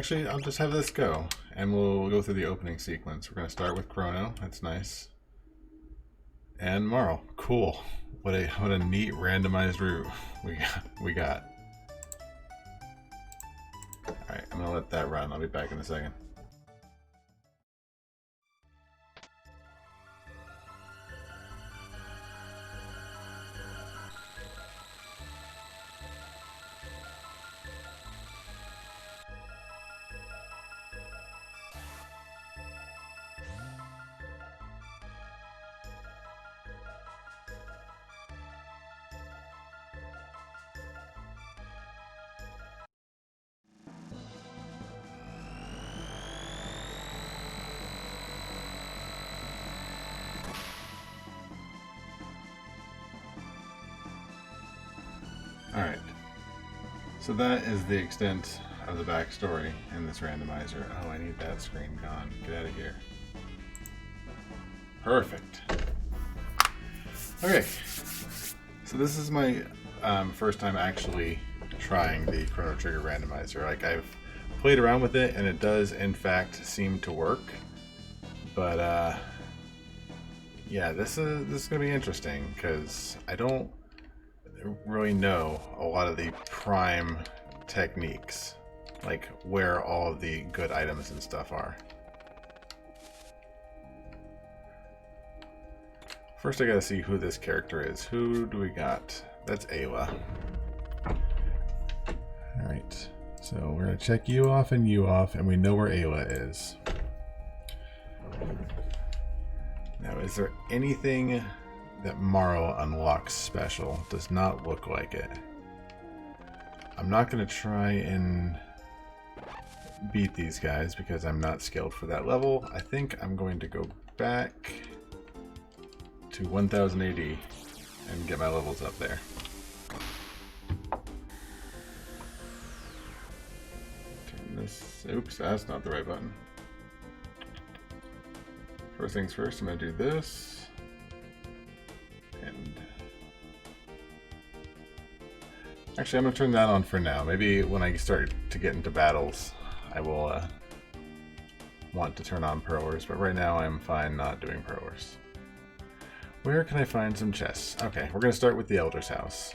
Actually, I'll just have this go, and we'll go through the opening sequence. We're going to start with Chrono. That's nice. And Marl. Cool. What a neat randomized route we got. Alright, I'm gonna let that run. I'll be back in a second. Alright, so that is the extent of the backstory in this randomizer. Oh, I need that screen gone. Get out of here. Perfect. Okay, so this is my first time actually trying the Chrono Trigger randomizer. Like, I've played around with it and it does in fact seem to work, but yeah, this is gonna be interesting because I don't really know a lot of the prime techniques, like where all of the good items and stuff are. First I gotta see who this character is. Who do we got? That's Ayla. Alright, so we're gonna check you off, and we know where Ayla is. Now, is there anything that Marl unlocks special? Does not look like it. I'm not going to try and beat these guys because I'm not skilled for that level. I think I'm going to go back to 1000 AD and get my levels up there. Turn this. Oops, that's not the right button. First things first, I'm going to do this. And actually, I'm going to turn that on for now. Maybe when I start to get into battles, I will want to turn on Perlers, but right now I'm fine not doing Perlers. Where can I find some chests? Okay, we're going to start with the Elder's house.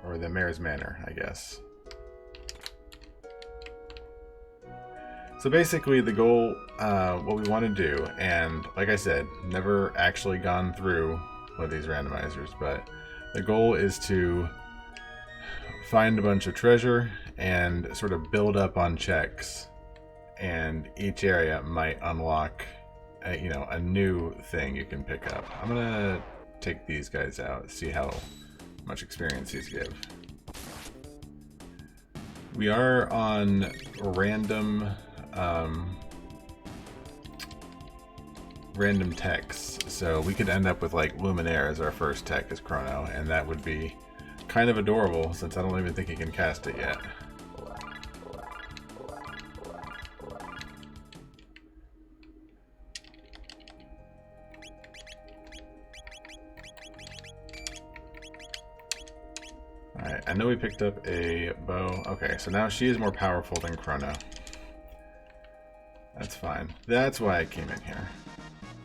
Or the Mayor's Manor, I guess. So basically the goal, what we want to do, and like I said, never actually gone through one of these randomizers, but the goal is to find a bunch of treasure and sort of build up on checks, and each area might unlock a new thing you can pick up. I'm gonna take these guys out, see how much experience these give. We are on random techs, so we could end up with like Luminaire as our first tech as Chrono, and that would be kind of adorable since I don't even think he can cast it yet. Alright, I know we picked up a bow. Okay, so now she is more powerful than Chrono. That's fine. That's why I came in here.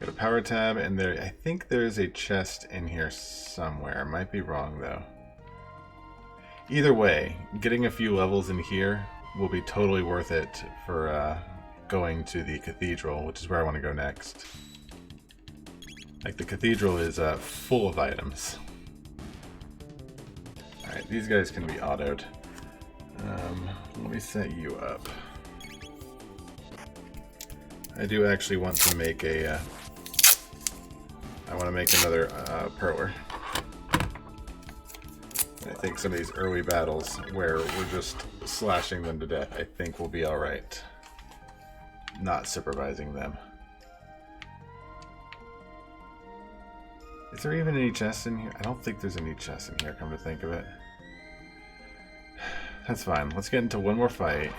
Got a power tab, and there. I think there's a chest in here somewhere. Might be wrong though. Either way, getting a few levels in here will be totally worth it for going to the cathedral, which is where I want to go next. Like, the cathedral is full of items. Alright, these guys can be autoed. Let me set you up. I do actually want to make a, I want to make another Perler. I think some of these early battles where we're just slashing them to death, I think will be alright. Not supervising them. Is there even any chests in here? I don't think there's any chests in here, come to think of it. That's fine. Let's get into one more fight.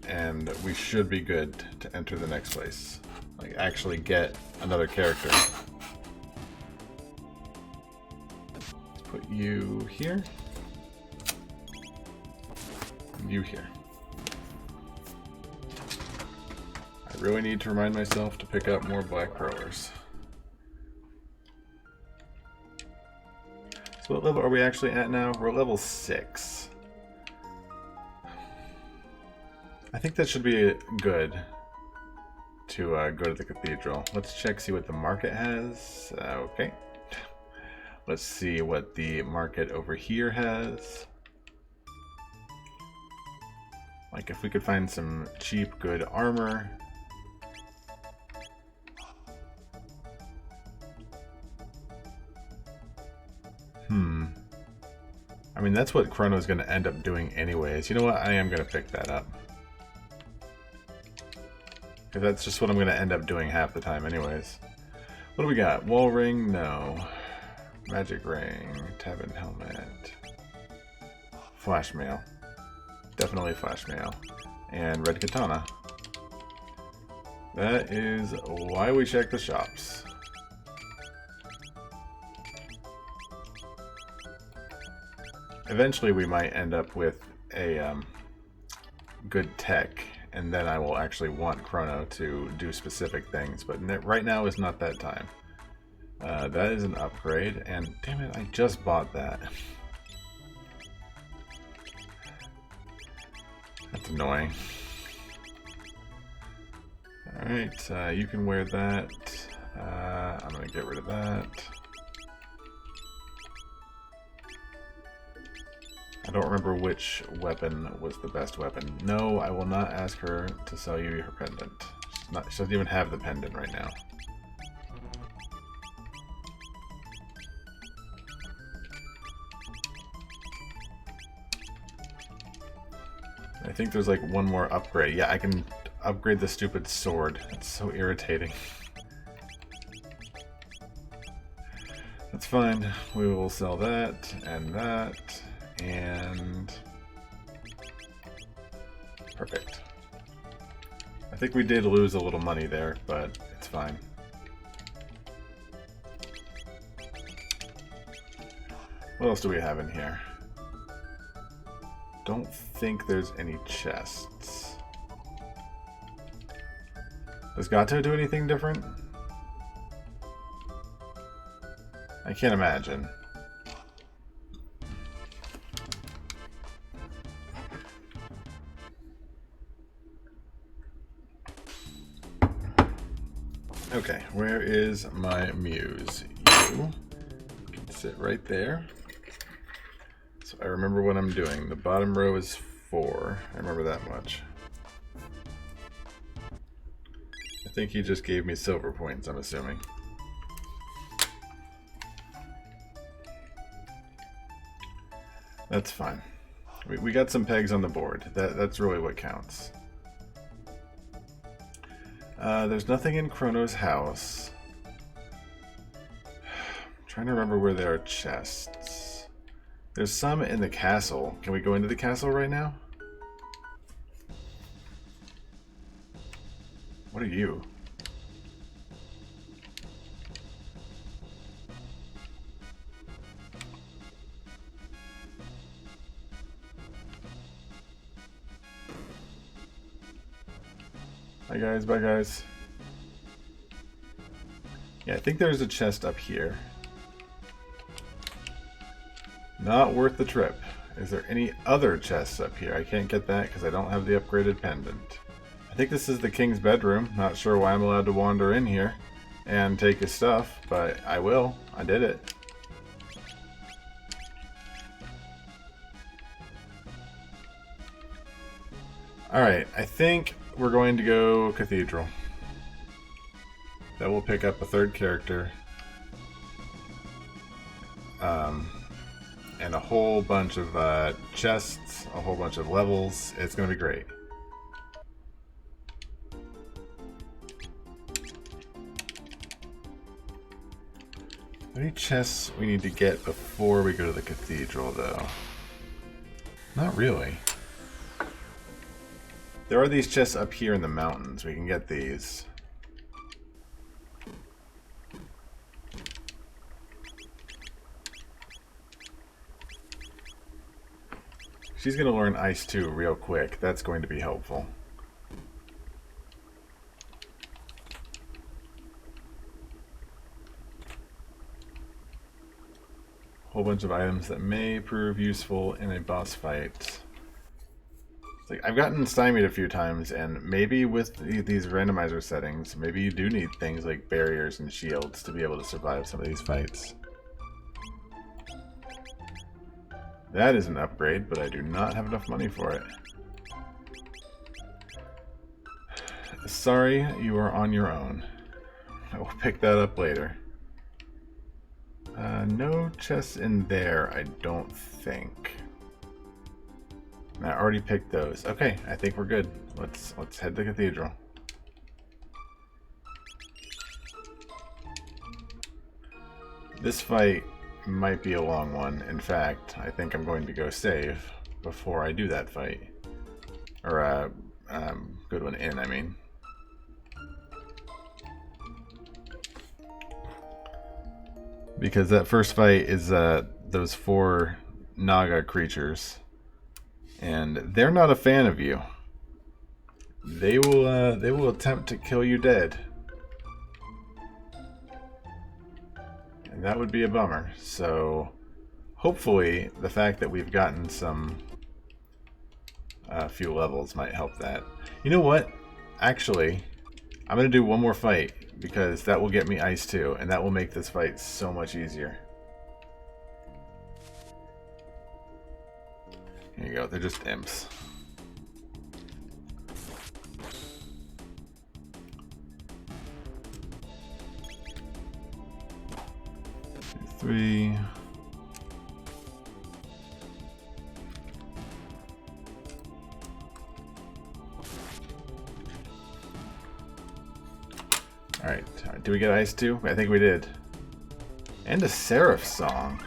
And we should be good to enter the next place. Like, actually get another character. put you here. And you here. I really need to remind myself to pick up more black growers. So what level are we actually at now? We're level 6. I think that should be good to go to the cathedral. Let's check, see what the market has. Okay. Let's see what the market over here has. Like if we could find some cheap, good armor. I mean, that's what Chrono's going to end up doing anyways. You know what? I am going to pick that up. Because that's just what I'm going to end up doing half the time anyways. What do we got? Wall ring? No. Magic ring. Tavern helmet. Flash mail. Definitely flash mail. And red katana. That is why we check the shops. Eventually we might end up with a good tech, and then I will actually want Chrono to do specific things, but right now is not that time. That is an upgrade, and damn it, I just bought that. That's annoying. Alright, you can wear that. I'm going to get rid of that. I don't remember which weapon was the best weapon. No, I will not ask her to sell you her pendant. She doesn't even have the pendant right now. I think there's like one more upgrade. Yeah, I can upgrade the stupid sword. That's so irritating. That's fine. We will sell that and that. And perfect. I think we did lose a little money there, but it's fine. What else do we have in here? Don't think there's any chests. Does Gato do anything different? I can't imagine. Okay, where is my muse? You can sit right there. So I remember what I'm doing. The bottom row is 4. I remember that much. I think he just gave me silver points, I'm assuming. That's fine. We got some pegs on the board. That's really what counts. There's nothing in Chrono's house. I'm trying to remember where there are chests. There's some in the castle. Can we go into the castle right now? What are you? Bye guys, bye guys. Yeah, I think there's a chest up here. Not worth the trip. Is there any other chests up here? I can't get that because I don't have the upgraded pendant. I think this is the king's bedroom. Not sure why I'm allowed to wander in here and take his stuff, but I will. I did it. Alright, I think we're going to go cathedral. That will pick up a third character. And a whole bunch of chests, a whole bunch of levels. It's going to be great. How many chests we need to get before we go to the cathedral, though? Not really. There are these chests up here in the mountains. We can get these. She's going to learn Ice 2 real quick. That's going to be helpful. Whole bunch of items that may prove useful in a boss fight. Like, I've gotten stymied a few times, and maybe with these randomizer settings, maybe you do need things like barriers and shields to be able to survive some of these fights. That is an upgrade, but I do not have enough money for it. Sorry, you are on your own. I will pick that up later. No chests in there, I don't think. I already picked those. Okay, I think we're good. Let's head to the cathedral. This fight might be a long one. In fact, I think I'm going to go save before I do that fight. Or good one in, I mean. Because that first fight is those 4 Naga creatures. And they're not a fan of you. They will attempt to kill you dead. And that would be a bummer. So hopefully the fact that we've gotten some few levels might help that. You know what? Actually, I'm going to do one more fight because that will get me Ice 2 and that will make this fight so much easier. Here you go, they're just imps. Three. Alright, did we get Ice 2? I think we did. And a Seraph song.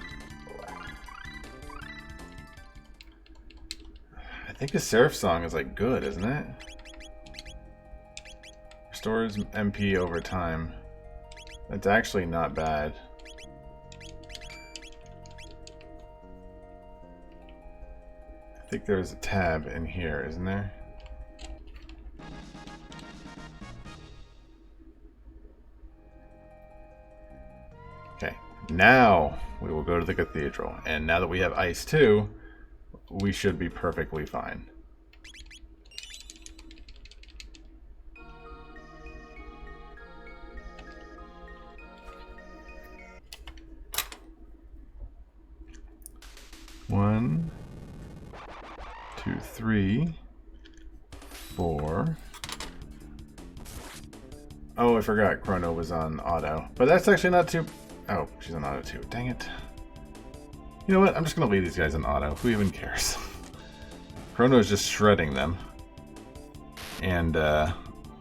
I think a Seraph song is like good, isn't it? Restores MP over time. That's actually not bad. I think there's a tab in here, isn't there? Okay, now we will go to the cathedral. And now that we have Ice 2, we should be perfectly fine. One, 2, 3, 4. Oh, I forgot Chrono was on auto. But that's actually not too... Oh, she's on auto too. Dang it. You know what? I'm just going to leave these guys on auto. Who even cares? Chrono is just shredding them. And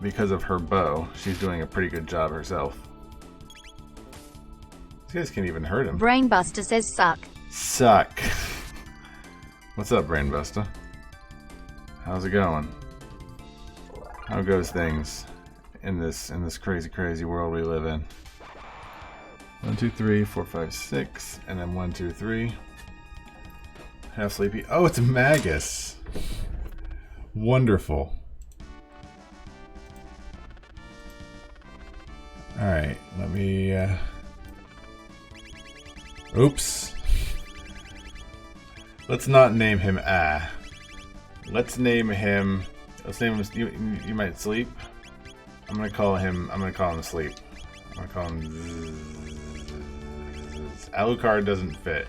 because of her bow, she's doing a pretty good job herself. These guys can't even hurt him. Brainbuster says suck. Suck. What's up, Brainbuster? How's it going? How goes things in this crazy world we live in? 1, 2, 3, 4, 5, 6, and then 1, 2, 3. Half sleepy. Oh, it's a Magus. Wonderful. All right, let me. Oops. Let's not name him Ah. Let's name him. You might sleep. I'm gonna call him Sleep. I'm gonna call him. Alucard doesn't fit.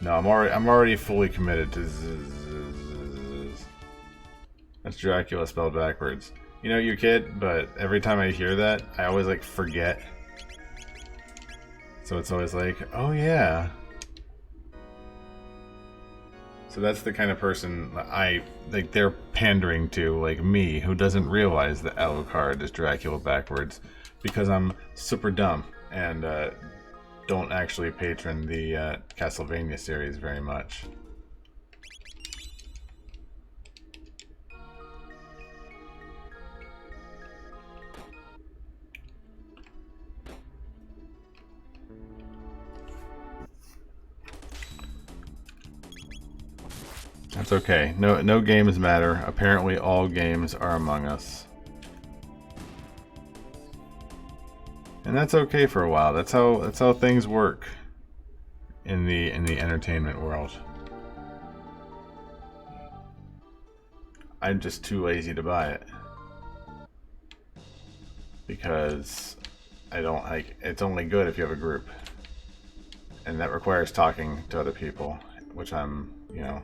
No, I'm already fully committed to. That's Dracula spelled backwards. You know, you kid, but every time I hear that, I always like forget. So it's always like, oh yeah. So that's the kind of person I like. They're pandering to, like me, who doesn't realize that Alucard is Dracula backwards, because I'm super dumb and don't actually patron the Castlevania series very much. That's okay. No games matter. Apparently all games are Among Us. And that's okay for a while. That's how things work in the entertainment world. I'm just too lazy to buy it. Because I don't like it's only good if you have a group. And that requires talking to other people, which I'm, you know,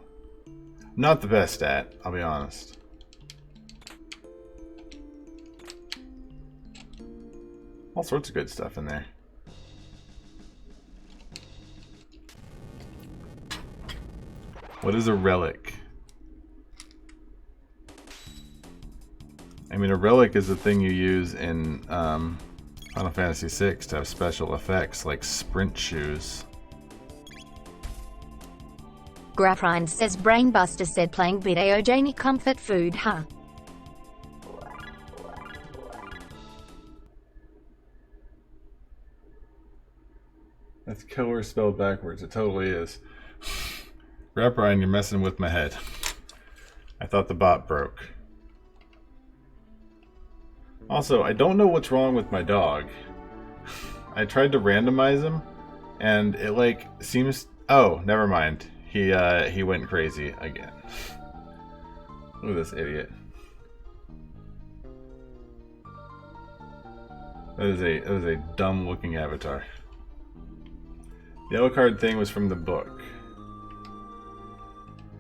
not the best at, I'll be honest. All sorts of good stuff in there. What is a relic? I mean, a relic is a thing you use in Final Fantasy VI to have special effects, like sprint shoes. Graphrine says Brainbuster said playing video Janie comfort food, huh? That's killer spelled backwards. It totally is. Graphrine, you're messing with my head. I thought the bot broke. Also, I don't know what's wrong with my dog. I tried to randomize him, and it like seems... Oh, never mind. He went crazy again. Look at this idiot. That is a dumb looking avatar. The yellow card thing was from the book.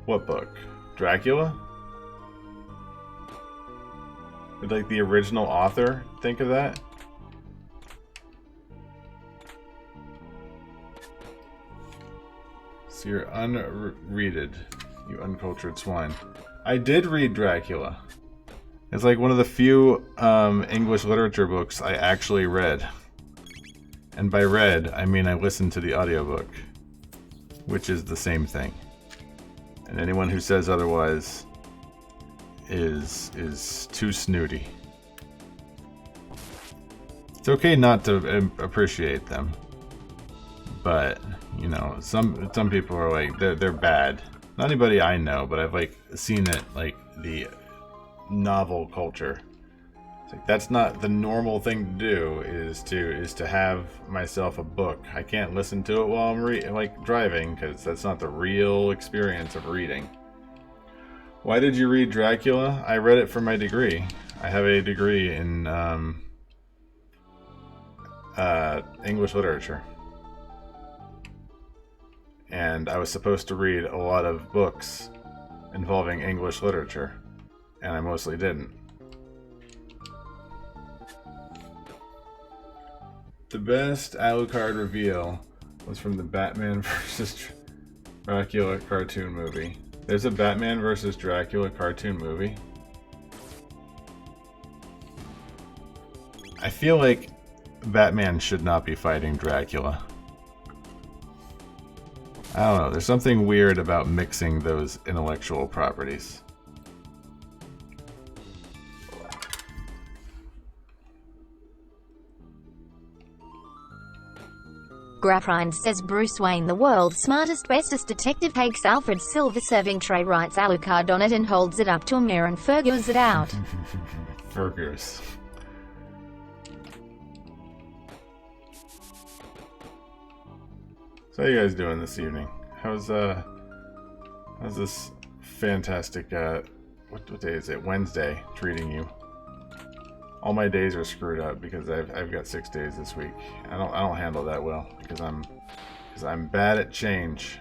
What book? Dracula? Did like the original author think of that? So you're unreaded, you uncultured swine. I did read Dracula. It's like one of the few English literature books I actually read. And by read, I mean I listened to the audiobook, which is the same thing. And anyone who says otherwise is too snooty. It's okay not to appreciate them, but you know, some people are like they're bad. Not anybody I know, but I've like seen it like the novel culture. It's like that's not the normal thing to do. Is to have myself a book. I can't listen to it while I'm like driving because that's not the real experience of reading. Why did you read Dracula? I read it for my degree. I have a degree in English literature. And I was supposed to read a lot of books involving English literature. And I mostly didn't. The best Alucard reveal was from the Batman vs. Dracula cartoon movie. There's a Batman vs. Dracula cartoon movie. I feel like Batman should not be fighting Dracula. I don't know, there's something weird about mixing those intellectual properties. Graphrine says Bruce Wayne, the world's smartest, bestest detective, takes Alfred's silver serving tray, writes Alucard on it, and holds it up to a mirror and figures it out. Burgers. So how you guys doing this evening? How's this fantastic what day is it? Wednesday treating you? All my days are screwed up because I've got 6 days this week. I don't handle that well because I'm bad at change.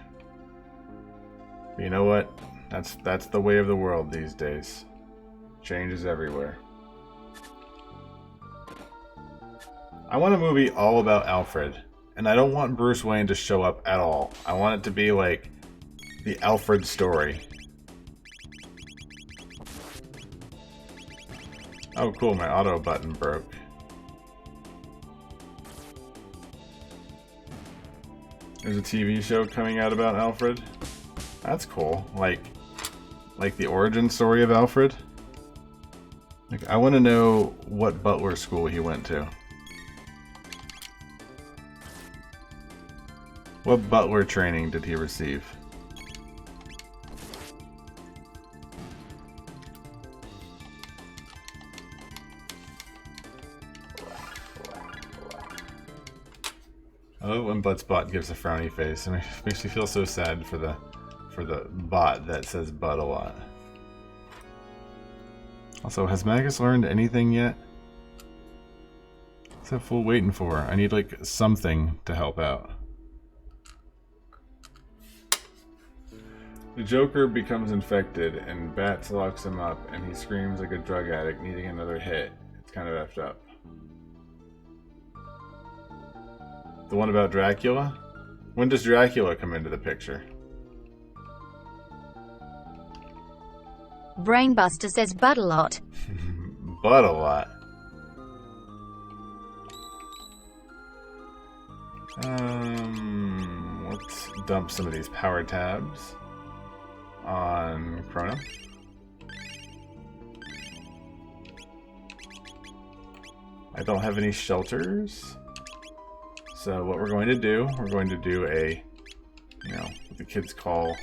But you know what? That's the way of the world these days. Change is everywhere. I want a movie all about Alfred, and I don't want Bruce Wayne to show up at all. I want it to be like the Alfred story. Oh cool, my auto button broke. There's a TV show coming out about Alfred. That's cool. Like the origin story of Alfred. Like, I want to know what butler school he went to. What butler training did he receive? love it when Butts Bot gives a frowny face. It makes me feel so sad for the bot that says butt a lot. Also, has Magus learned anything yet? What's that fool waiting for? I need like something to help out. The Joker becomes infected and Bats locks him up and he screams like a drug addict needing another hit. It's kind of effed up. The one about Dracula? When does Dracula come into the picture? Brainbuster says but a lot. But a lot. Let's dump some of these power tabs on Chrono. I don't have any shelters. So what we're going to do a, you know, what the kids call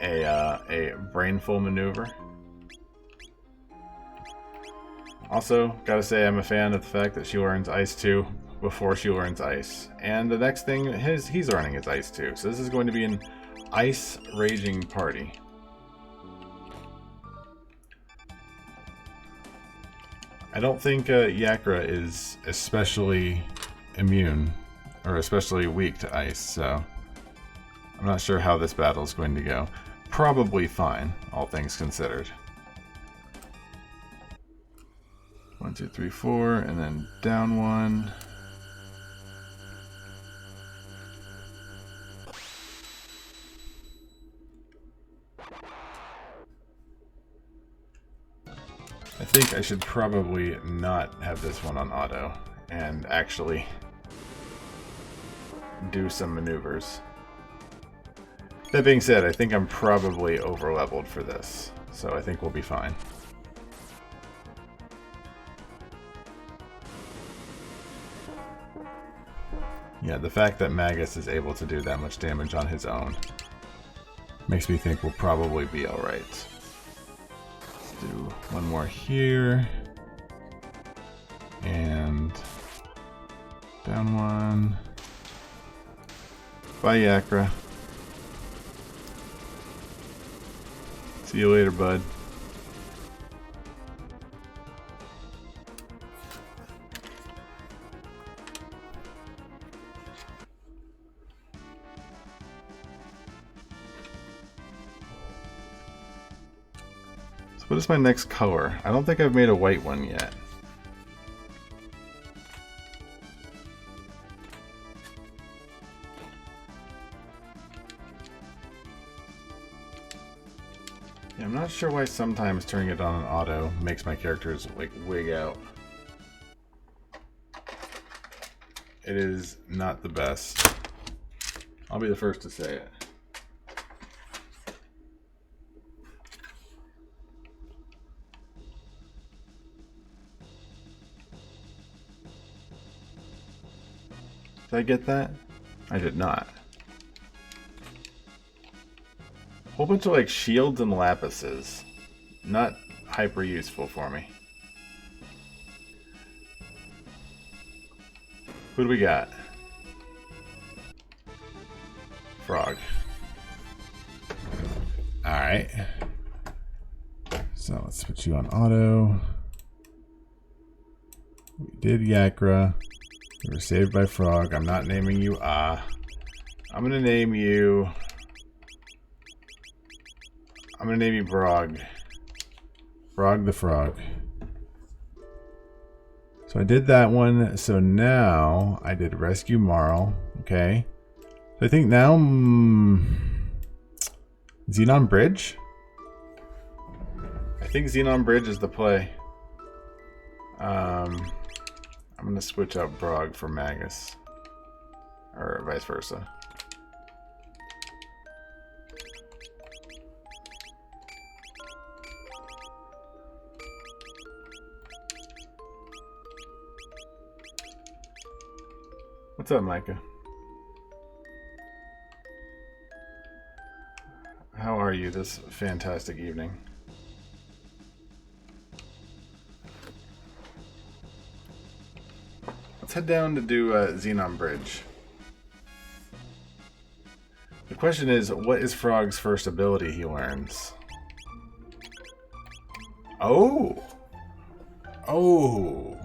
a brainful maneuver. Also, gotta say I'm a fan of the fact that she learns Ice 2 before she learns Ice. And the next thing, he's learning is Ice 2. So this is going to be an Ice Raging party. I don't think Yakra is especially immune or especially weak to ice, so I'm not sure how this battle is going to go. Probably fine, all things considered. 1, 2, 3, 4, and then down 1. I think I should probably not have this one on auto and actually do some maneuvers. That being said, I think I'm probably over leveled for this, so I think we'll be fine. Yeah, the fact that Magus is able to do that much damage on his own makes me think we'll probably be alright. Let's do one more here. And down 1. Bye, Yakra. See you later, bud. So what is my next color? I don't think I've made a white one yet. Yeah, I'm not sure why sometimes turning it on auto makes my characters like wig out. It is not the best. I'll be the first to say it. Did I get that? I did not. Whole bunch of like shields and lapises. Not hyper useful for me. Who do we got? Frog. Alright. So let's put you on auto. We did Yakra. You were saved by Frog. I'm not naming you I'm gonna name you Brog. Brog the Frog. So I did that one. So now I did Rescue Marl. Okay. So I think now Xenon Bridge? I think Xenon Bridge is the play. I'm gonna switch out Brog for Magus. Or vice versa. What's up, Micah? How are you this fantastic evening? Let's head down to do Xenon Bridge. The question is, what is Frog's first ability he learns? Oh! Oh!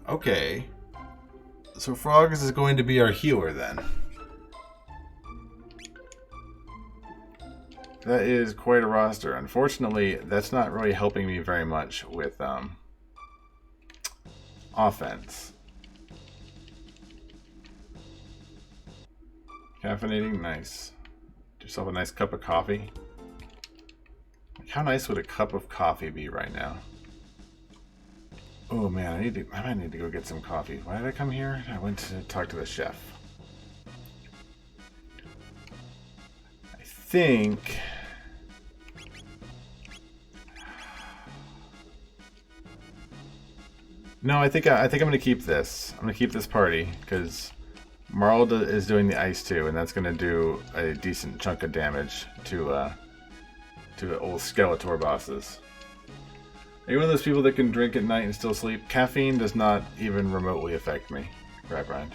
Okay. So Frogs is going to be our healer then. That is quite a roster. Unfortunately, that's not really helping me very much with offense. Caffeinating, nice. Do yourself a nice cup of coffee. How nice would a cup of coffee be right now? Oh man, I might need to go get some coffee. Why did I come here? I went to talk to the chef. I think... No, I think I'm gonna keep this. I'm gonna keep this party because Marl is doing the ice too, and that's gonna do a decent chunk of damage to the old Skeletor bosses. Are you one of those people that can drink at night and still sleep? Caffeine does not even remotely affect me. Right, Brian?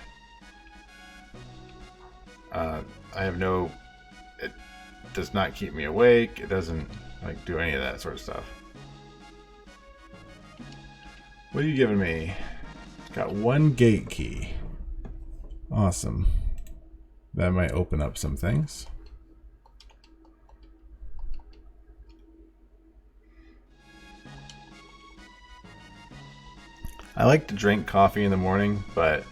I have no... It does not keep me awake. It doesn't like do any of that sort of stuff. What are you giving me? Got one gate key. Awesome. That might open up some things. I like to drink coffee in the morning, but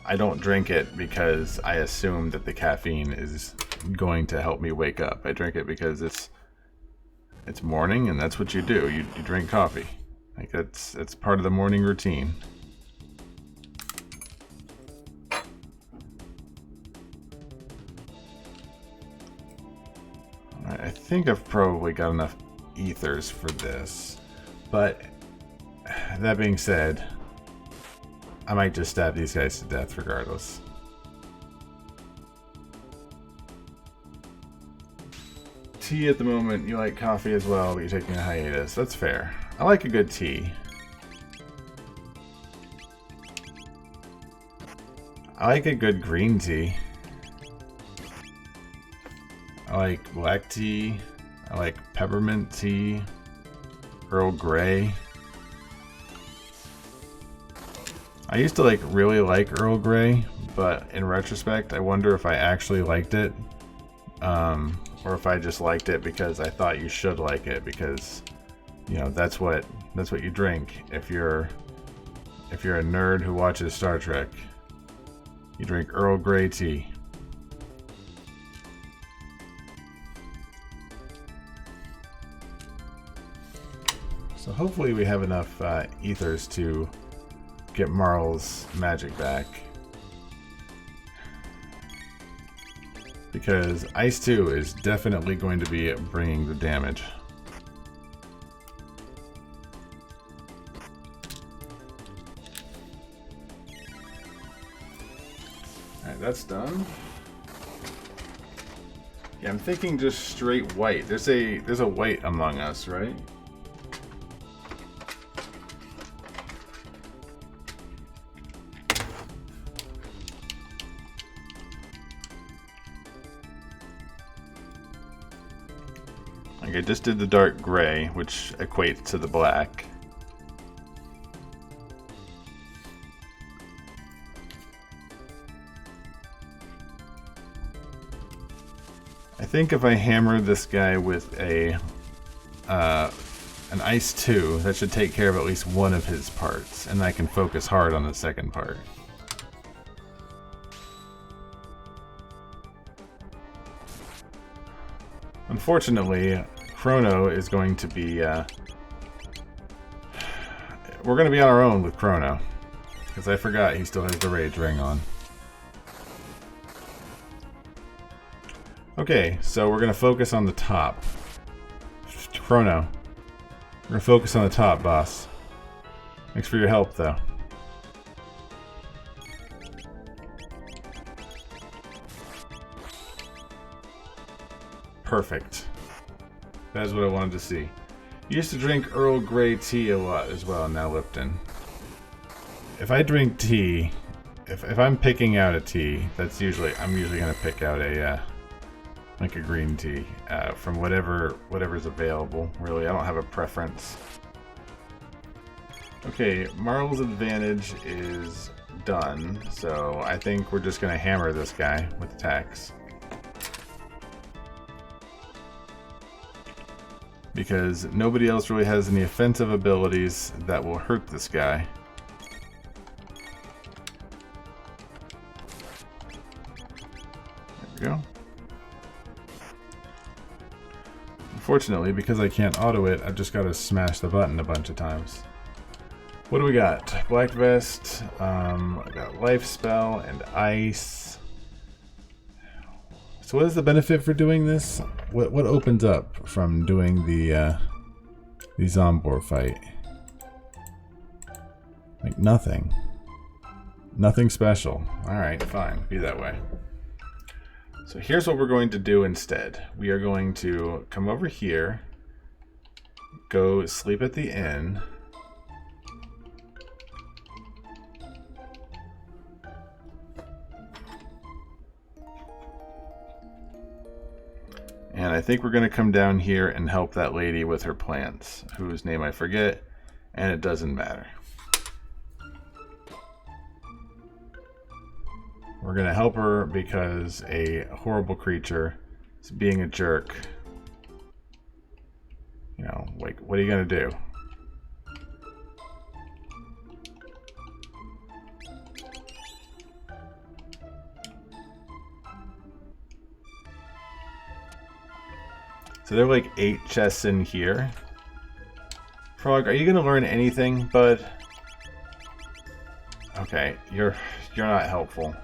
I don't drink it because I assume that the caffeine is going to help me wake up. I drink it because it's morning and that's what you do. You drink coffee. Like it's part of the morning routine. Alright, I think I've probably got enough ethers for this, but that being said, I might just stab these guys to death regardless. Tea at the moment, you like coffee as well, but you're taking a hiatus. That's fair. I like a good tea. I like a good green tea. I like black tea. I like peppermint tea. Earl Grey. I used to really like Earl Grey, but in retrospect, I wonder if I actually liked it, or if I just liked it because I thought you should like it because, you know, that's what you drink. If you're a nerd who watches Star Trek, you drink Earl Grey tea. So hopefully we have enough ethers to get Marl's magic back. Because Ice 2 is definitely going to be bringing the damage. Alright, that's done. Yeah, I'm thinking just straight white. There's a white among us, right? I just did the dark gray, which equates to the black. I think if I hammer this guy with an Ice 2, that should take care of at least one of his parts, and I can focus hard on the second part. Unfortunately, Chrono is going to be... we're going to be on our own with Chrono. Because I forgot he still has the Rage Ring on. Okay, so we're going to focus on the top. Chrono. We're going to focus on the top, boss. Thanks for your help, though. Perfect. That's what I wanted to see. You used to drink Earl Grey tea a lot as well, now Lipton. If I drink tea if I'm picking out a tea, I'm usually gonna pick out a like a green tea from whatever's available. Really, I don't have a preference. Okay, Marl's advantage is done, so I think we're just gonna hammer this guy with attacks. Because nobody else really has any offensive abilities that will hurt this guy. There we go. Unfortunately, because I can't auto it, I've just got to smash the button a bunch of times. What do we got? Black Vest, I got Life Spell and Ice. So what is the benefit for doing this? What opens up from doing the Zombor fight? Like nothing. Nothing special. Alright, fine. Be that way. So here's what we're going to do instead. We are going to come over here, go sleep at the inn. And I think we're going to come down here and help that lady with her plants, whose name I forget, and it doesn't matter. We're going to help her because a horrible creature is being a jerk. You know, like, what are you going to do? So there are like 8 chests in here. Frog, are you gonna learn anything, bud? Okay, you're not helpful.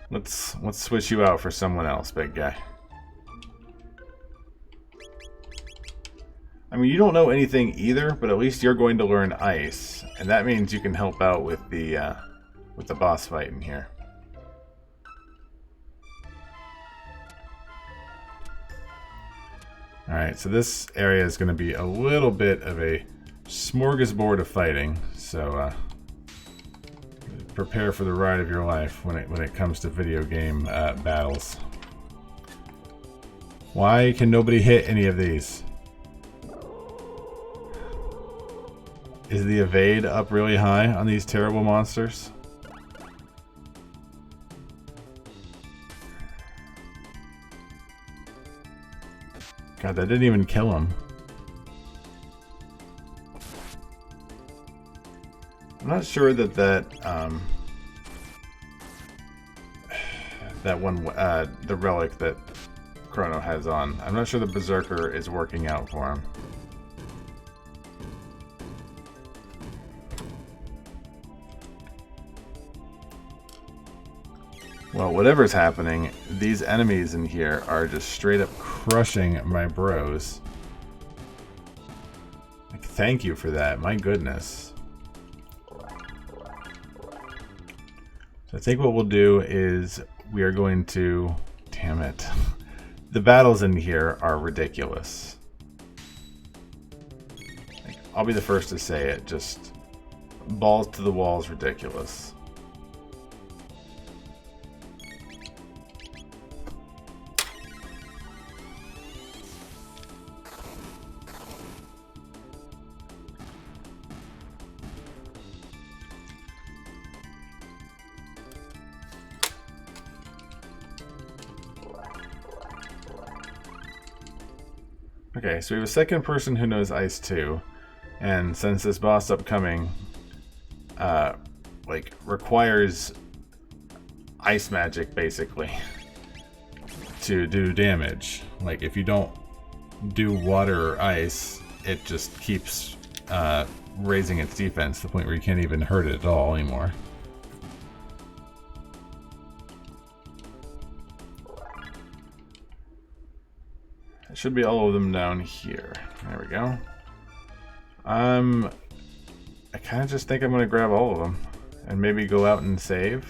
Let's switch you out for someone else, big guy. I mean, you don't know anything either, but at least you're going to learn ice, and that means you can help out with the boss fight in here. Alright, so this area is going to be a little bit of a smorgasbord of fighting, so prepare for the ride of your life when it comes to video game battles. Why can nobody hit any of these? Is the evade up really high on these terrible monsters? God, that didn't even kill him. I'm not sure that one, the relic that Chrono has on, I'm not sure the Berserker is working out for him. Well, whatever's happening, these enemies in here are just straight up crushing my bros. Like, thank you for that, my goodness. So I think what we'll do is we are going to... Damn it. The battles in here are ridiculous. Like, I'll be the first to say it, just balls to the walls ridiculous. Okay, so we have a second person who knows ice too, and since this boss upcoming like requires ice magic basically to do damage, like if you don't do water or ice, it just keeps raising its defense to the point where you can't even hurt it at all anymore. Should be all of them down here. There we go. I kind of just think I'm going to grab all of them and maybe go out and save.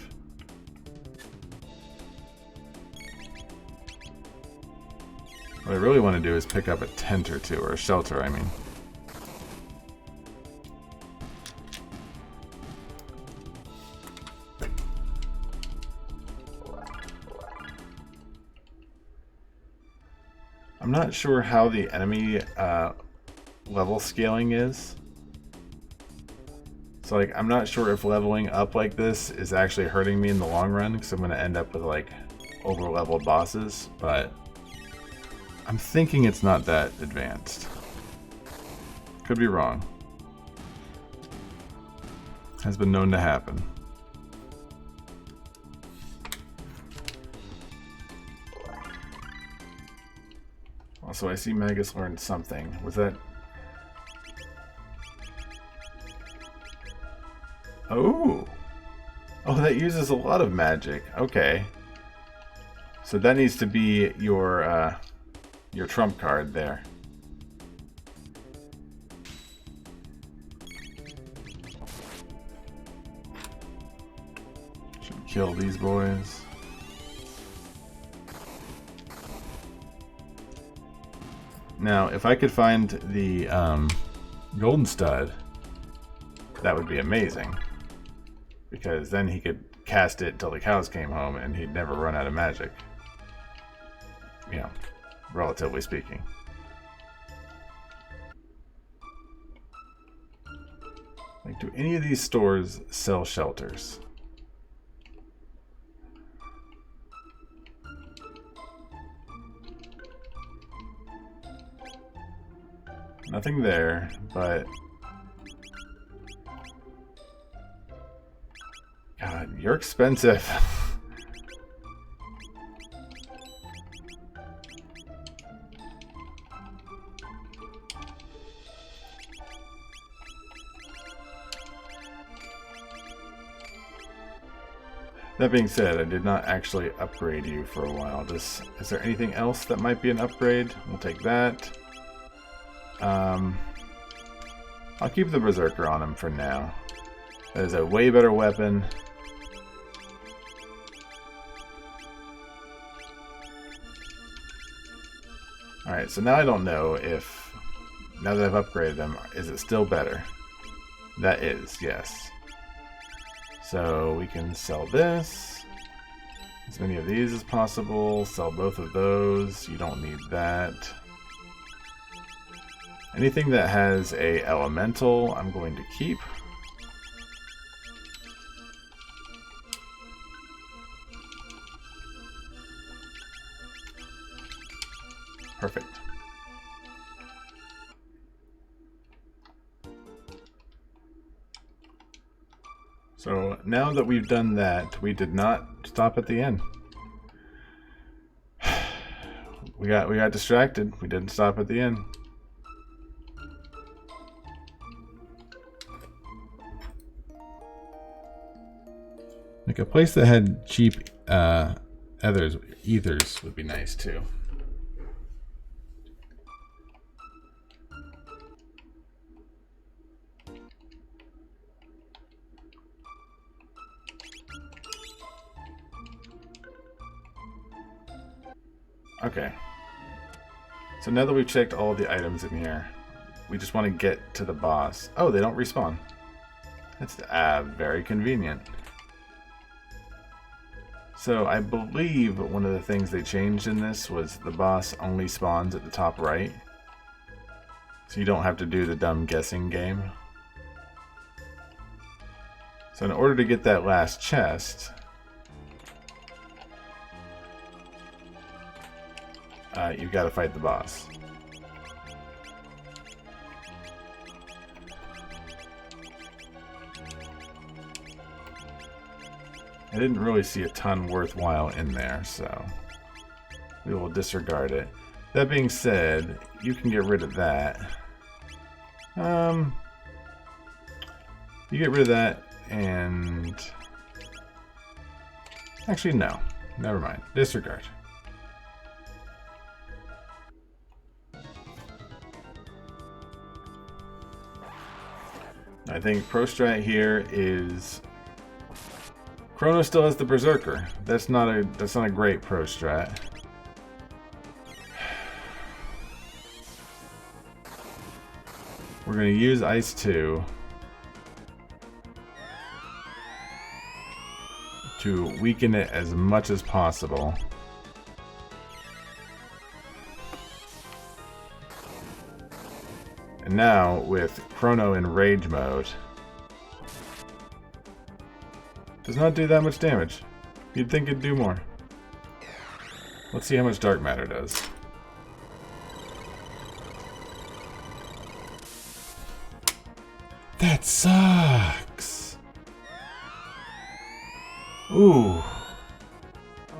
What I really want to do is pick up a tent or two, or a shelter, I mean. I'm not sure how the enemy level scaling is. So like, I'm not sure if leveling up like this is actually hurting me in the long run, because I'm going to end up with like over-leveled bosses, but I'm thinking it's not that advanced. Could be wrong. Has been known to happen. Also, I see Magus learned something. Was that... Oh! Oh, that uses a lot of magic. Okay. So that needs to be your trump card there. Should kill these boys. Now, if I could find the golden stud, that would be amazing. Because then he could cast it till the cows came home and he'd never run out of magic. You know, relatively speaking. Like, do any of these stores sell shelters? Nothing there, but... God, you're expensive. That being said, I did not actually upgrade you for a while. Is there anything else that might be an upgrade? We'll take that. I'll keep the Berserker on him for now. That is a way better weapon. Alright, so now I don't know if, now that I've upgraded him, is it still better? That is, yes. So we can sell this. As many of these as possible. Sell both of those. You don't need that. Anything that has a elemental, I'm going to keep. Perfect. So now that we've done that, we did not stop at the end. We got distracted. We didn't stop at the end. Like a place that had cheap ethers would be nice too. Okay. So now that we've checked all the items in here, we just want to get to the boss. Oh, they don't respawn. That's very convenient. So I believe one of the things they changed in this was the boss only spawns at the top right. So you don't have to do the dumb guessing game. So in order to get that last chest, you've got to fight the boss. I didn't really see a ton worthwhile in there, so we will disregard it. That being said, you can get rid of that. You get rid of that, and actually no, never mind. Disregard. I think pro strat here is Chrono still has the Berserker. That's not a great pro strat. We're going to use Ice 2 to weaken it as much as possible. And now, with Chrono in rage mode, does not do that much damage. You'd think it'd do more. Let's see how much dark matter does. That sucks! Ooh.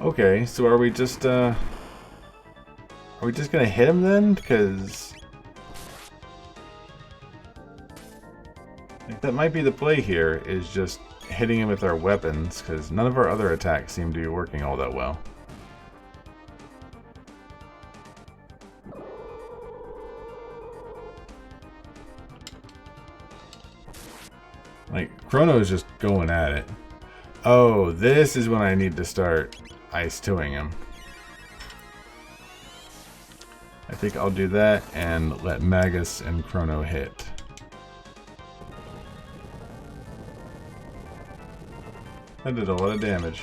Okay, so are we just gonna hit him then? Because like, that might be the play here, is just hitting him with our weapons, because none of our other attacks seem to be working all that well. Like, Chrono's just going at it. Oh, this is when I need to start Ice 2ing him. I think I'll do that and let Magus and Chrono hit. That did a lot of damage.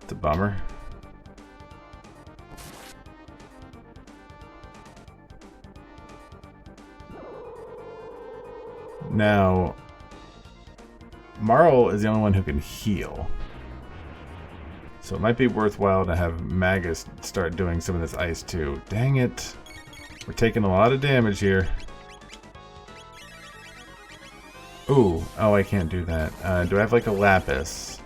It's a bummer. Now, Marl is the only one who can heal. So it might be worthwhile to have Magus start doing some of this ice too. Dang it. We're taking a lot of damage here. Ooh. Oh, I can't do that. Do I have like a lapis?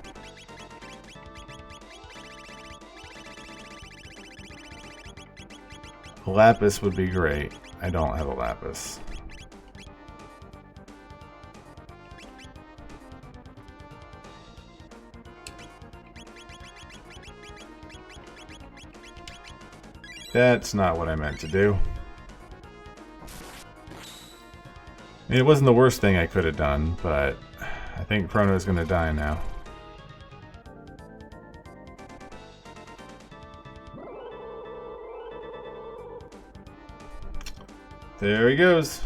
A lapis would be great. I don't have a lapis. That's not what I meant to do. I mean, it wasn't the worst thing I could have done, but I think Chrono's gonna die now. There he goes.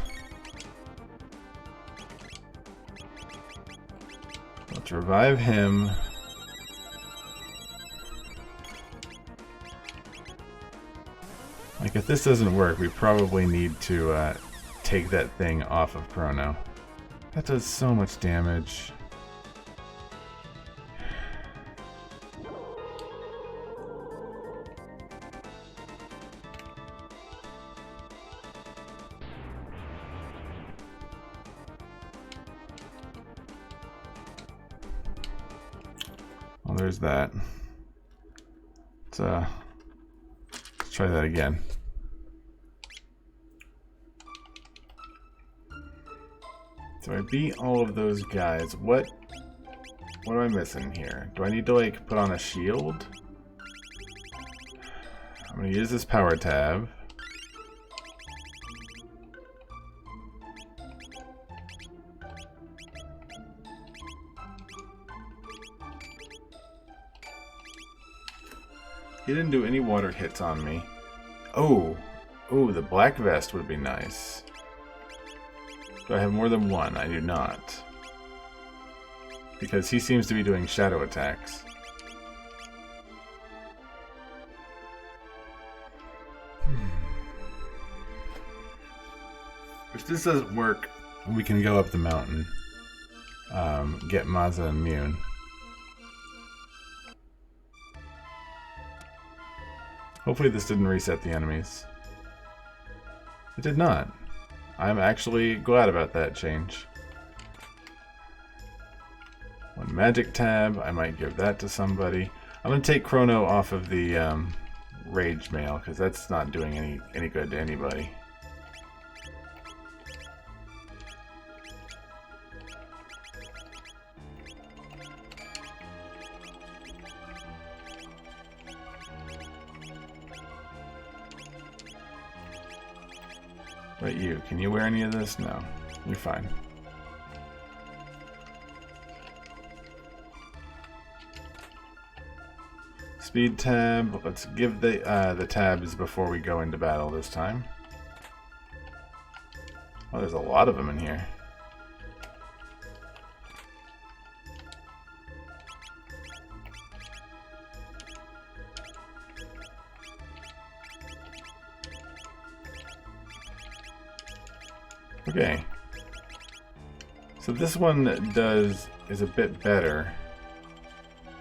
Let's revive him. Like, if this doesn't work, we probably need to take that thing off of Chrono. That does so much damage. Well, there's that. Let's try that again. So I beat all of those guys. What am I missing here? Do I need to like put on a shield? I'm gonna use this power tab. He didn't do any water hits on me. Oh, the black vest would be nice. Do I have more than one? I do not. Because he seems to be doing shadow attacks. If this doesn't work, we can go up the mountain. Get Maza immune. Hopefully this didn't reset the enemies. It did not. I'm actually glad about that change. One magic tab. I might give that to somebody. I'm going to take Chrono off of the rage mail because that's not doing any good to anybody. But you, can you wear any of this? No, you're fine. Speed tab. Let's give the tabs before we go into battle this time. Oh, there's a lot of them in here. Okay. So this one is a bit better.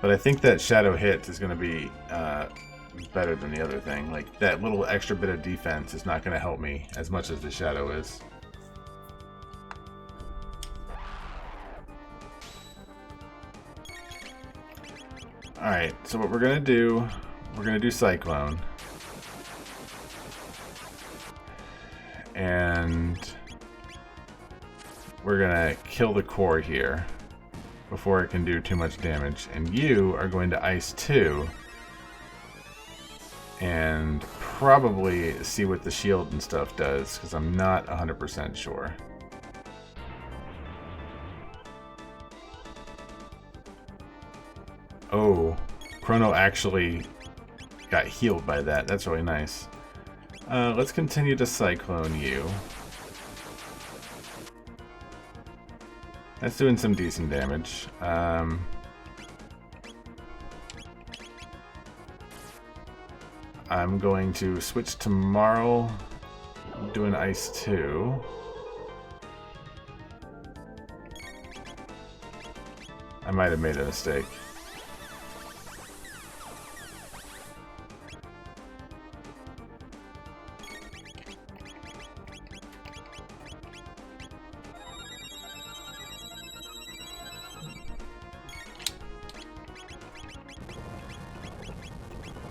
But I think that Shadow Hit is going to be better than the other thing. Like, that little extra bit of defense is not going to help me as much as the Shadow is. Alright, so what we're going to do Cyclone. And we're going to kill the core here before it can do too much damage. And you are going to Ice 2 and probably see what the shield and stuff does, because I'm not 100% sure. Oh, Chrono actually got healed by that. That's really nice. Let's continue to Cyclone you. That's doing some decent damage. I'm going to switch to Marl, do an Ice 2. I might have made a mistake.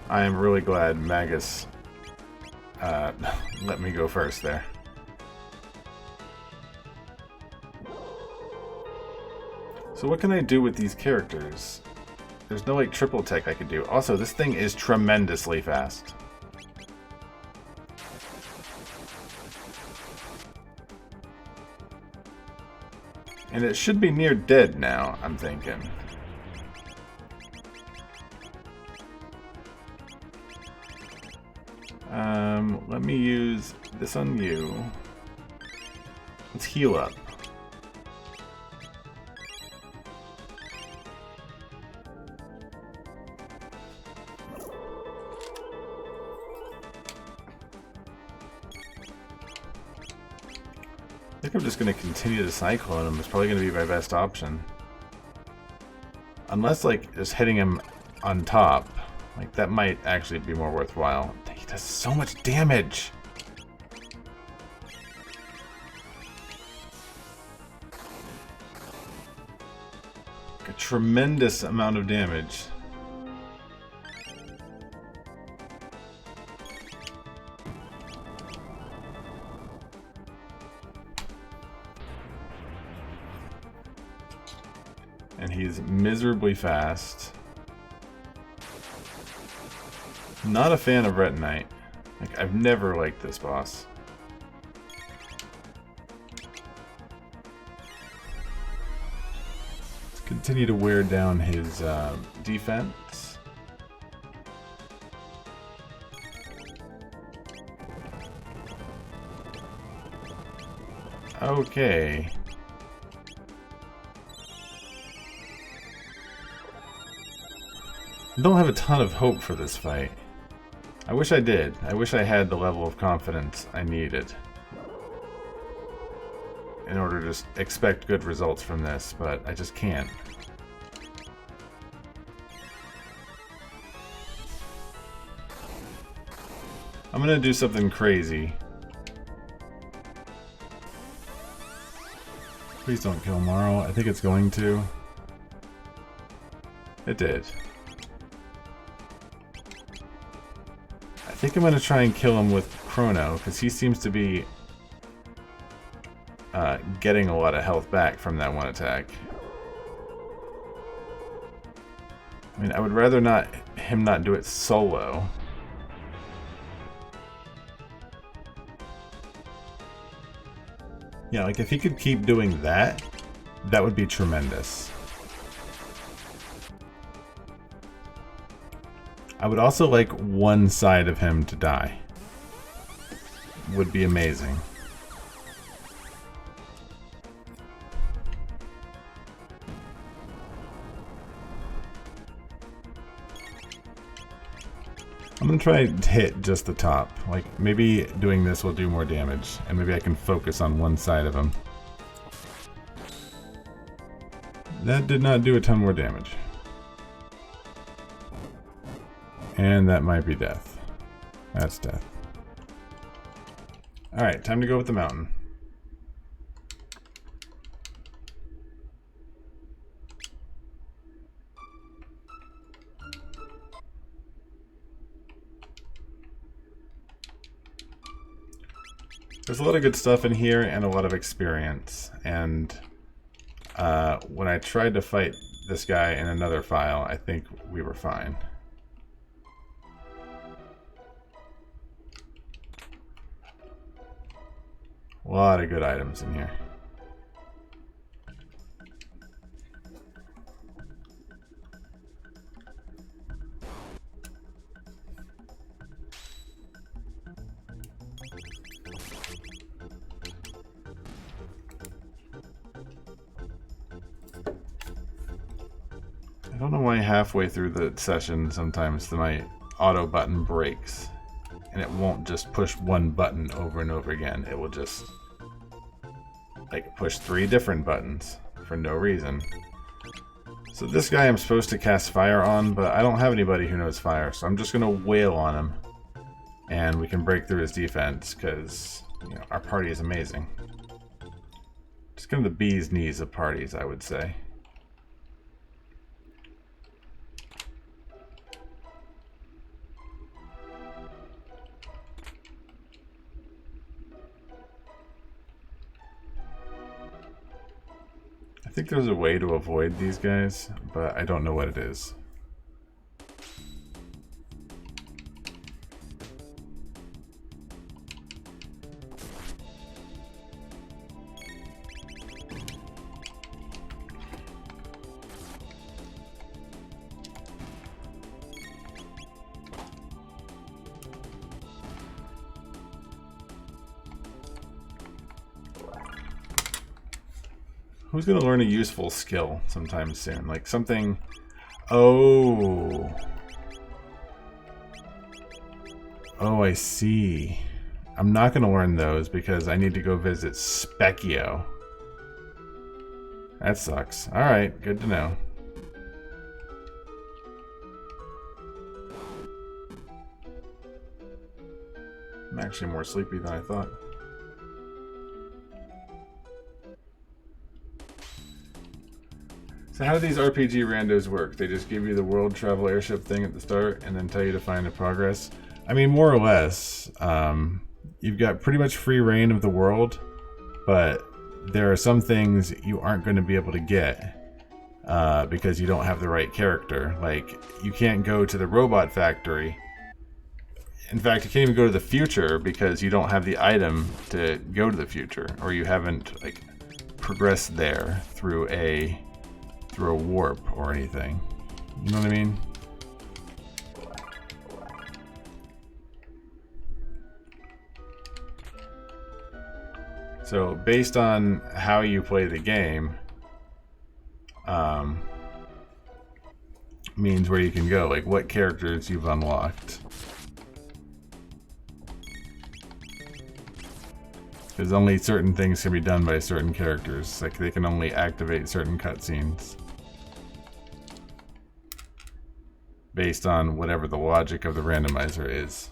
I am really glad Magus let me go first there. So what can I do with these characters? There's no like triple tech I could do. Also, this thing is tremendously fast. And it should be near dead now, I'm thinking. Let me use this on you. Let's heal up. I think I'm just going to continue to Cyclone him. It's probably going to be my best option. Unless, like, just hitting him on top. Like, that might actually be more worthwhile. He does so much damage! A tremendous amount of damage. And he's miserably fast. Not a fan of Retinite. Like, I've never liked this boss. Let's continue to wear down his defense. Okay. I don't have a ton of hope for this fight. I wish I did. I wish I had the level of confidence I needed in order to expect good results from this, but I just can't. I'm gonna do something crazy. Please don't kill Marl. I think it's going to. It did. I think I'm going to try and kill him with Chrono, because he seems to be getting a lot of health back from that one attack. I mean, I would rather him not do it solo. Yeah, like if he could keep doing that, that would be tremendous. I would also like one side of him to die. Would be amazing. I'm gonna try to hit just the top. Like, maybe doing this will do more damage, and maybe I can focus on one side of him. That did not do a ton more damage. And that might be death. That's death. Alright, time to go with the mountain. There's a lot of good stuff in here and a lot of experience. And when I tried to fight this guy in another file, I think we were fine. A lot of good items in here. I don't know why halfway through the session sometimes my auto button breaks and it won't just push one button over and over again. It will just like push 3 different buttons for no reason. So this guy I'm supposed to cast fire on, but I don't have anybody who knows fire, so I'm just gonna wail on him and we can break through his defense because, you know, our party is amazing. Just kind of the bee's knees of parties, I would say. I think there's a way to avoid these guys, but I don't know what it is. Who's gonna learn a useful skill sometime soon? Like something... Oh. Oh, I see. I'm not gonna learn those because I need to go visit Specchio. That sucks. Alright, good to know. I'm actually more sleepy than I thought. So how do these RPG randos work? They just give you the world travel airship thing at the start and then tell you to find the progress? I mean, more or less. You've got pretty much free reign of the world, but there are some things you aren't going to be able to get because you don't have the right character. Like, you can't go to the robot factory. In fact, you can't even go to the future because you don't have the item to go to the future, or you haven't like progressed there through a warp or anything. You know what I mean? So based on how you play the game, means where you can go, like what characters you've unlocked. Because only certain things can be done by certain characters. Like they can only activate certain cutscenes based on whatever the logic of the randomizer is.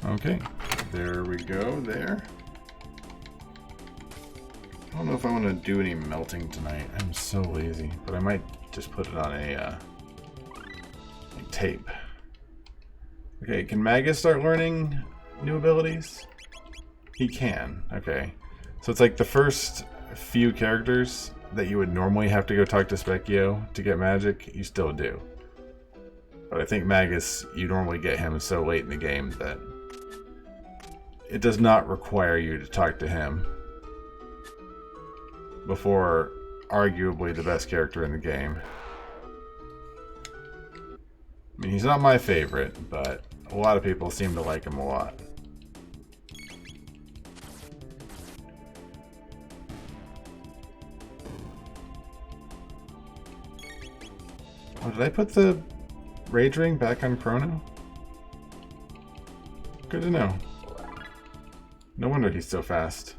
Okay, there we go there. I don't know if I want to do any melting tonight. I'm so lazy, but I might just put it on a like tape. Okay, can Magus start learning new abilities? He can. Okay, so it's like the first few characters that you would normally have to go talk to Specchio to get magic, you still do. But I think Magus, you normally get him so late in the game that it does not require you to talk to him before arguably the best character in the game. I mean, he's not my favorite, but a lot of people seem to like him a lot. Oh, did I put the Rage Ring back on Chrono? Good to know. No wonder he's so fast.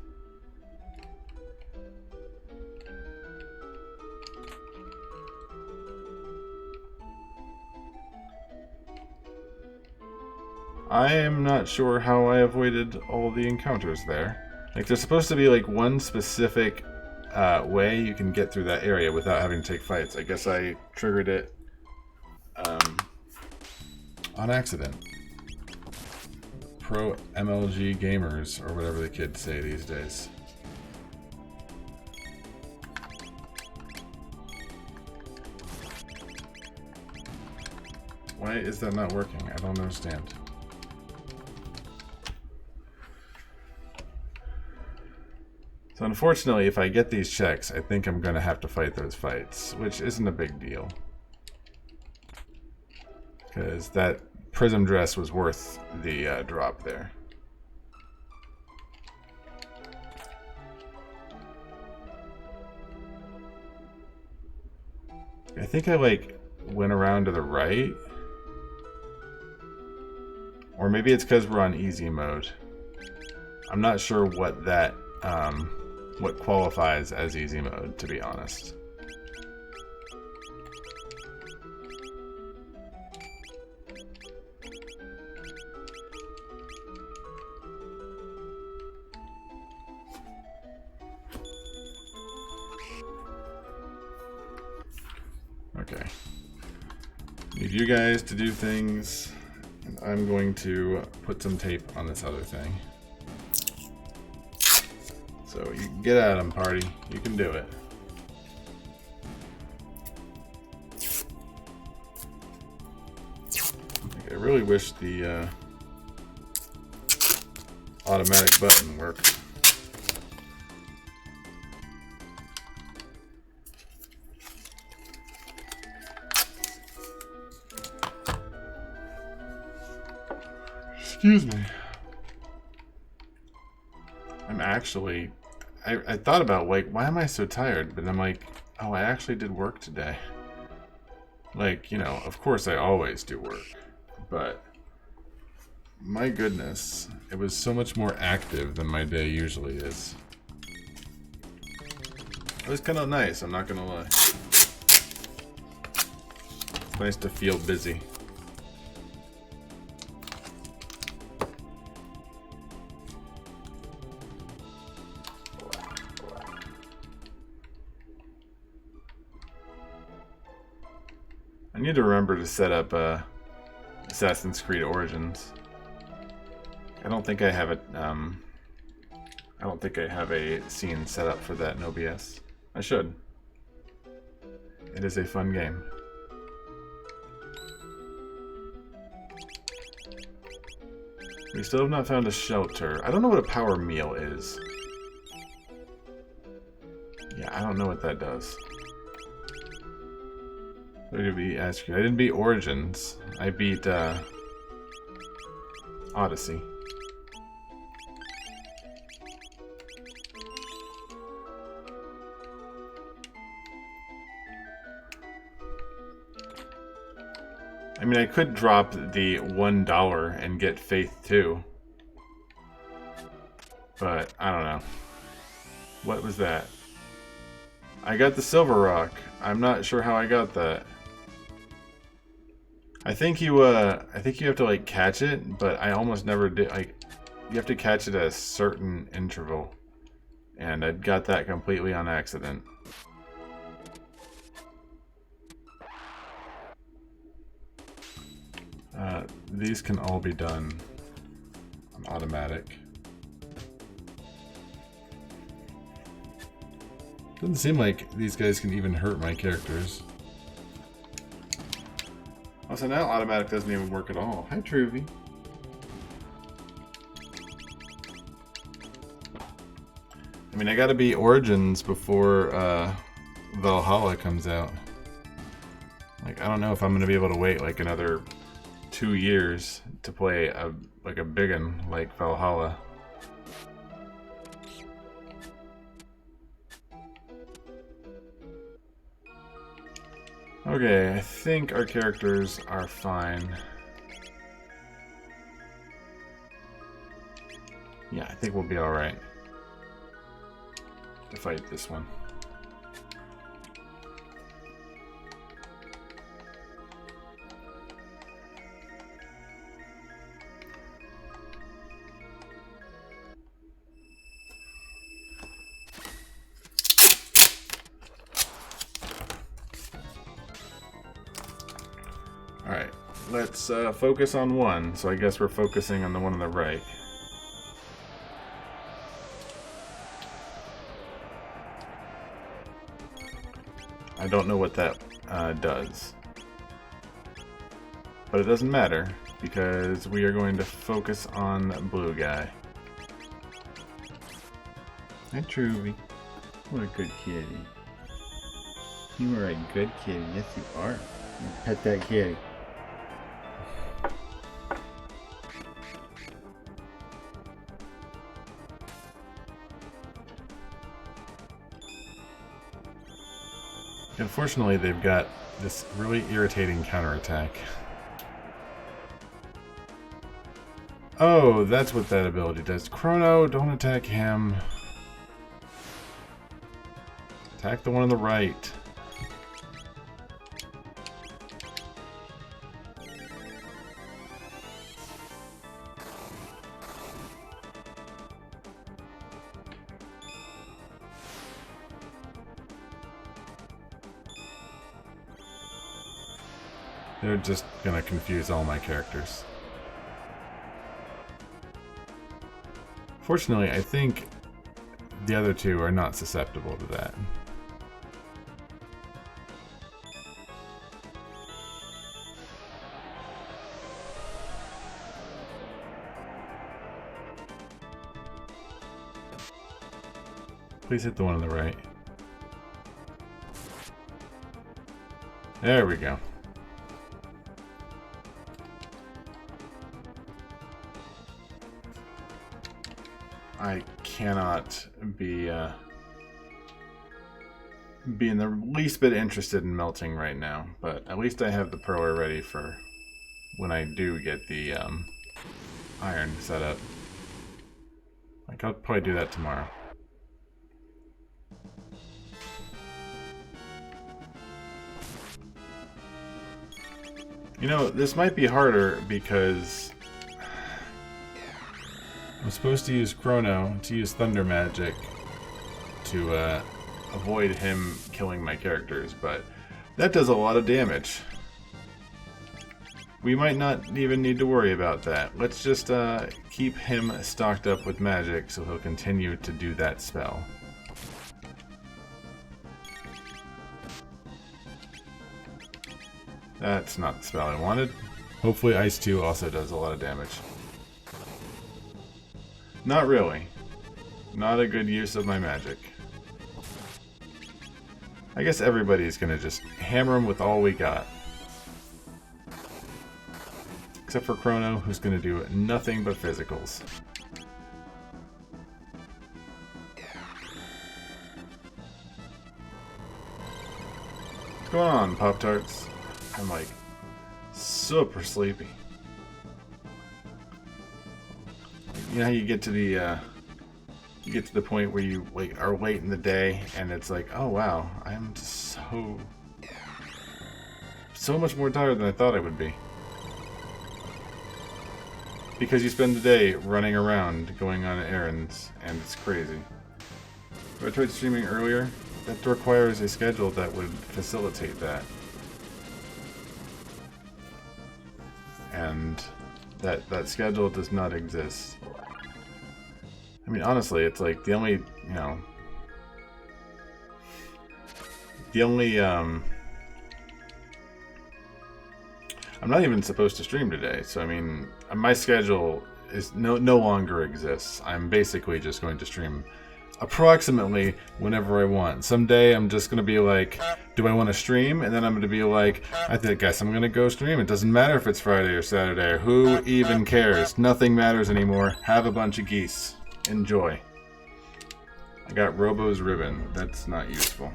I am not sure how I avoided all the encounters there. Like, there's supposed to be like one specific way you can get through that area without having to take fights. I guess I triggered it on accident. Pro MLG gamers, or whatever the kids say these days. Why is that not working? I don't understand. So unfortunately, if I get these checks, I think I'm going to have to fight those fights, which isn't a big deal. Because that prism dress was worth the drop there. I think I like went around to the right. Or maybe it's because we're on easy mode. I'm not sure what that what qualifies as easy mode, to be honest. Okay. Need you guys to do things, and I'm going to put some tape on this other thing. So you can get at them, party. You can do it. I really wish the automatic button worked. Excuse me. I'm actually... I thought about, like, why am I so tired? But I'm like, oh, I actually did work today. Like, you know, of course I always do work. But, my goodness, it was so much more active than my day usually is. It was kind of nice, I'm not gonna lie. It's nice to feel busy. I need to remember to set up Assassin's Creed Origins. I don't think I have it. I don't think I have a scene set up for that in OBS. I should. It is a fun game. We still have not found a shelter. I don't know what a power meal is. Yeah, I don't know what that does. I didn't beat Origins. I beat Odyssey. I mean, I could drop the $1 and get Faith 2. But, I don't know. What was that? I got the Silver Rock. I'm not sure how I got that. I think you have to like catch it, but I almost never did. Like, you have to catch it at a certain interval, and I got that completely on accident. These can all be done on automatic. Doesn't seem like these guys can even hurt my characters. Oh, so now automatic doesn't even work at all. Hi, Truvy. I mean, I gotta beat Origins before Valhalla comes out. Like, I don't know if I'm gonna be able to wait like another 2 years to play a big one like Valhalla. Okay, I think our characters are fine. Yeah, I think we'll be alright to fight this one. Alright, let's focus on one. So I guess we're focusing on the one on the right. I don't know what that does. But it doesn't matter, because we are going to focus on blue guy. Hi, Truby. What a good kitty. You are a good kitty. Yes, you are. Pet that kitty. Unfortunately, they've got this really irritating counterattack. Oh, that's what that ability does. Chrono, don't attack him. Attack the one on the right. They're just gonna confuse all my characters. Fortunately, I think the other two are not susceptible to that. Please hit the one on the right. There we go. I cannot be in the least bit interested in melting right now, but at least I have the proer ready for when I do get the iron set up. Like, I'll probably do that tomorrow. You know, this might be harder because I'm supposed to use Chrono to use Thunder Magic to avoid him killing my characters, but that does a lot of damage. We might not even need to worry about that. Let's just keep him stocked up with magic so he'll continue to do that spell. That's not the spell I wanted. Hopefully Ice 2 also does a lot of damage. Not really. Not a good use of my magic. I guess everybody's gonna just hammer him with all we got. Except for Chrono, who's gonna do nothing but physicals. What's going on, Pop-Tarts? I'm like super sleepy. You know how you get to the point where you like are late in the day and it's like, oh wow, I'm so much more tired than I thought I would be. Because you spend the day running around, going on errands, and it's crazy. So I tried streaming earlier. That requires a schedule that would facilitate that. And that schedule does not exist. I mean, honestly, it's like the only, I'm not even supposed to stream today, so I mean, my schedule is no longer exists. I'm basically just going to stream approximately whenever I want. Someday I'm just going to be like, do I want to stream? And then I'm going to be like, guess I'm going to go stream. It doesn't matter if it's Friday or Saturday. Who even cares? Nothing matters anymore. Have a bunch of geese. Enjoy. I got Robo's ribbon. That's not useful.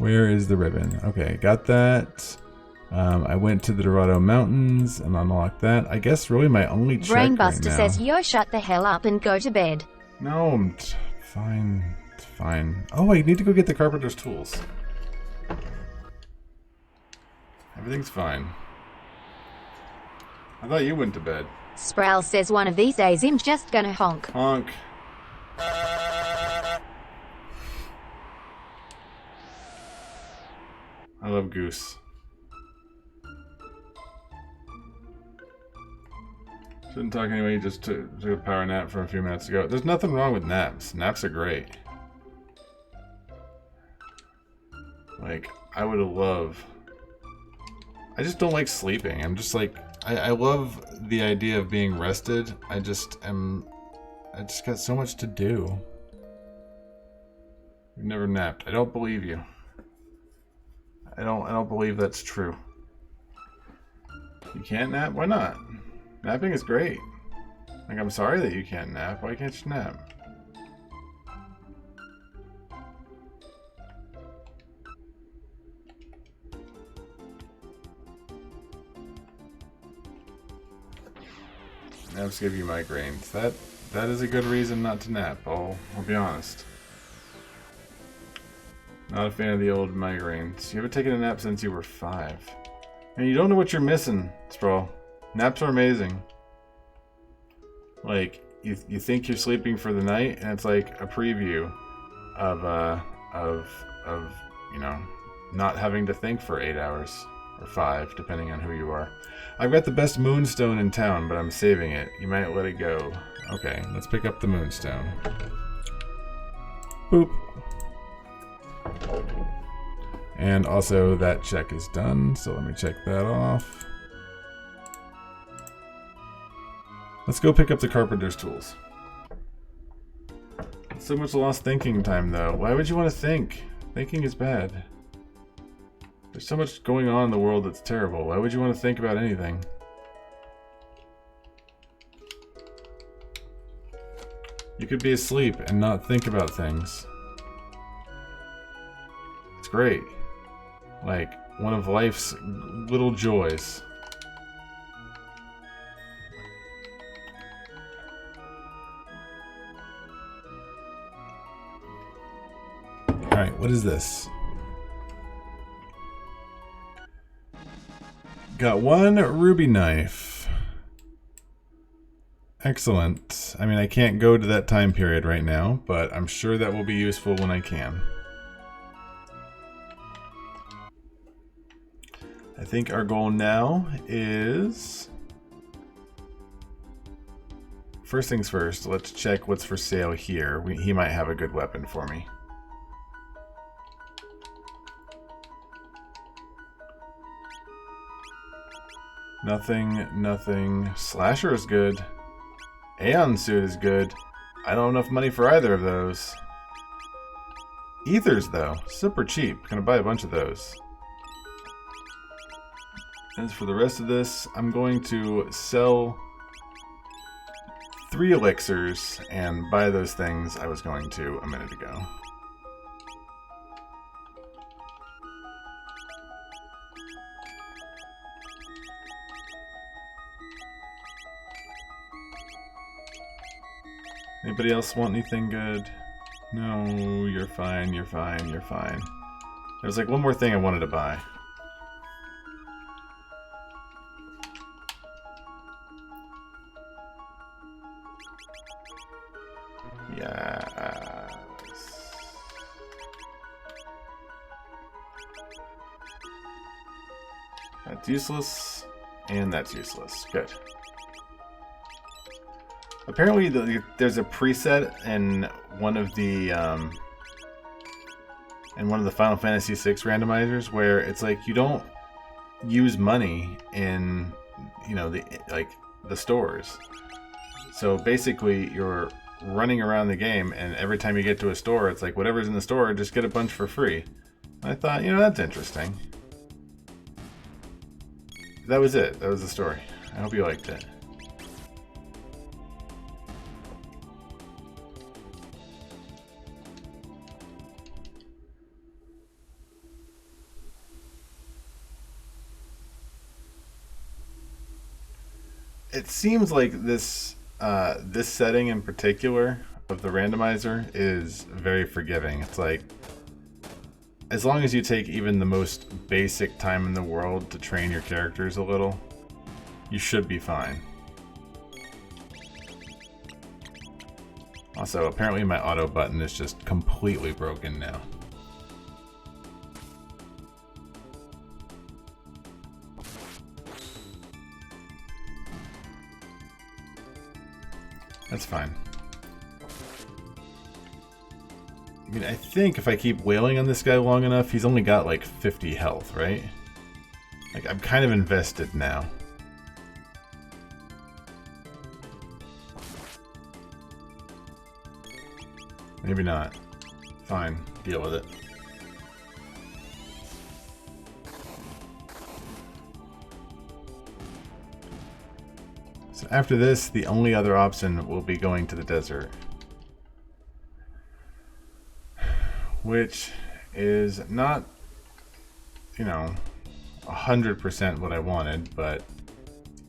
Where is the ribbon? Okay, got that. I went to the Dorado Mountains and unlocked that. I guess really my only check right Brainbuster now. says, yo, shut the hell up and go to bed. No, I'm fine. It's fine. Oh, I need to go get the carpenter's tools. Everything's fine. I thought you went to bed. Sproul says, one of these days I'm just gonna honk. Honk. I love Goose. Shouldn't talk anyway, just took a power nap from a few minutes ago. There's nothing wrong with naps. Naps are great. Like, I would love... I just don't like sleeping. I'm just like... I love the idea of being rested. I just got so much to do. You've never napped. I don't believe you. I don't believe that's true. You can't nap? Why not? Napping is great. Like, I'm sorry that you can't nap. Why can't you nap? Naps give you migraines. That is a good reason not to nap. I'll be honest. Not a fan of the old migraines. You haven't taken a nap since you were 5. And you don't know what you're missing, Sprawl. Naps are amazing. Like, you think you're sleeping for the night, and it's like a preview of you know, not having to think for 8 hours or 5, depending on who you are. I've got the best moonstone in town, but I'm saving it. You might let it go. Okay, let's pick up the moonstone. Boop. And also that check is done, so let me check that off. Let's go pick up the carpenter's tools. So much lost thinking time though. Why would you want to think? Thinking is bad. There's so much going on in the world that's terrible. Why would you want to think about anything? You could be asleep and not think about things. It's great. Like, one of life's little joys. Alright, what is this? Got one ruby knife. Excellent. I mean, I can't go to that time period right now, but I'm sure that will be useful when I can. I think our goal now is... First things first, let's check what's for sale here. He might have a good weapon for me. Nothing, nothing. Slasher is good. Aeon suit is good. I don't have enough money for either of those. Ethers, though. Super cheap. Gonna buy a bunch of those. As for the rest of this, I'm going to sell 3 elixirs and buy those things I was going to a minute ago. Anybody else want anything good? No, you're fine, you're fine, you're fine. There's like one more thing I wanted to buy. Yes. That's useless, and that's useless. Good. Apparently, there's a preset in one of the Final Fantasy VI randomizers where it's like you don't use money in, you know, the stores. So basically, you're running around the game, and every time you get to a store, it's like whatever's in the store, just get a bunch for free. And I thought, you know, that's interesting. That was it. That was the story. I hope you liked it. it seems like this setting in particular of the randomizer is very forgiving. It's like, as long as you take even the most basic time in the world to train your characters a little, you should be fine. Also, apparently my auto button is just completely broken now. That's fine. I mean, I think if I keep wailing on this guy long enough, he's only got like 50 health, right? Like, I'm kind of invested now. Maybe not. Fine, deal with it. So after this, the only other option will be going to the desert. Which is not, you know, 100% what I wanted, but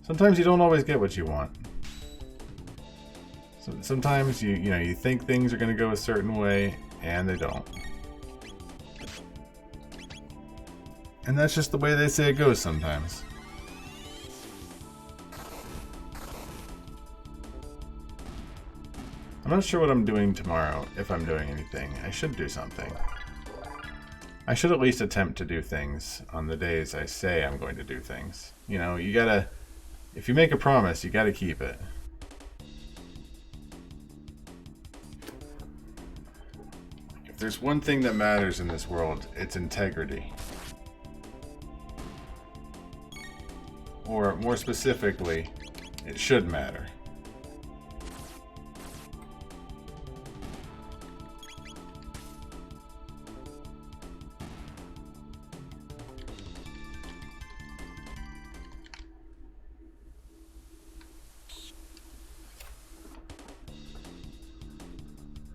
sometimes you don't always get what you want. So sometimes you think things are going to go a certain way, and they don't. And that's just the way they say it goes sometimes. I'm not sure what I'm doing tomorrow, if I'm doing anything. I should do something. I should at least attempt to do things on the days I say I'm going to do things. You know, you gotta... If you make a promise, you gotta keep it. If there's one thing that matters in this world, it's integrity. Or, more specifically, it should matter.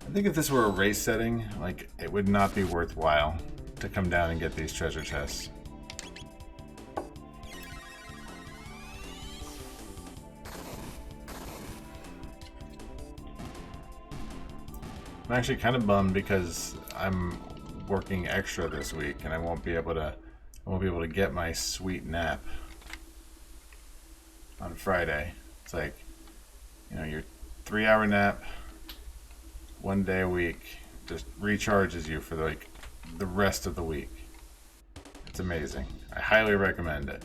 I think if this were a race setting, like, it would not be worthwhile to come down and get these treasure chests. I'm actually kind of bummed because I'm working extra this week and I won't be able to get my sweet nap on Friday. It's like, you know, your 3-hour nap 1 day a week just recharges you for like the rest of the week. It's amazing. I highly recommend it.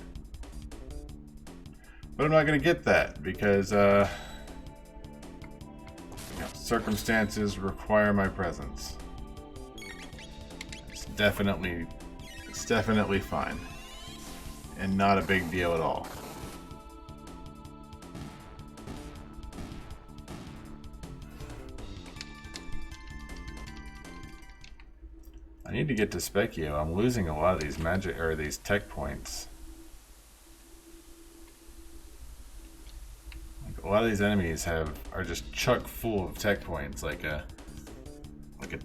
But I'm not going to get that because circumstances require my presence. It's definitely fine and not a big deal at all. I need to get to Specchio. I'm losing a lot of these magic or these tech points. Like, a lot of these enemies are just chock full of tech points, like a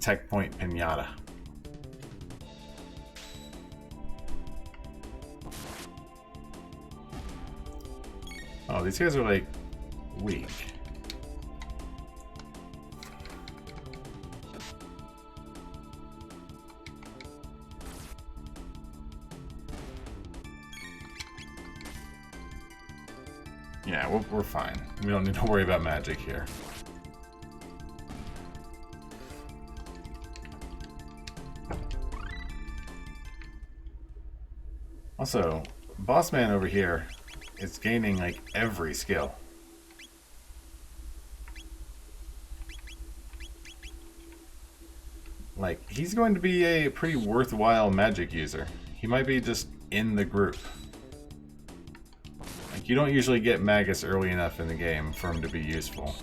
tech point pinata. Oh, these guys are like weak. Yeah, we're fine. We don't need to worry about magic here. Also, Boss Man over here is gaining like every skill. Like, he's going to be a pretty worthwhile magic user. He might be just in the group. Like, you don't usually get Magus early enough in the game for him to be useful.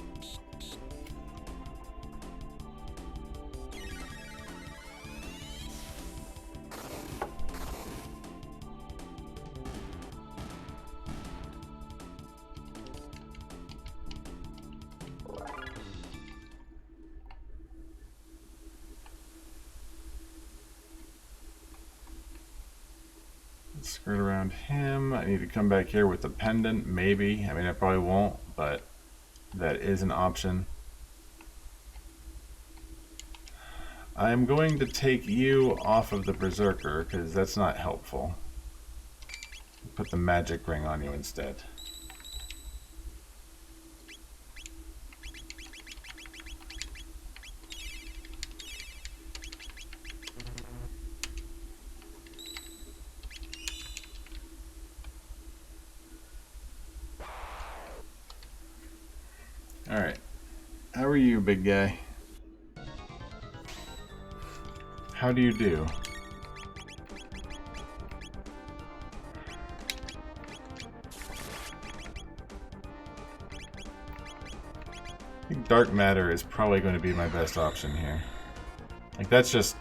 skirt around him. I need to come back here with the pendant, maybe. I mean, I probably won't, but that is an option. I'm going to take you off of the Berserker, because that's not helpful. Put the magic ring on you instead. Alright. How are you, big guy? How do you do? I think dark matter is probably going to be my best option here. Like, that's just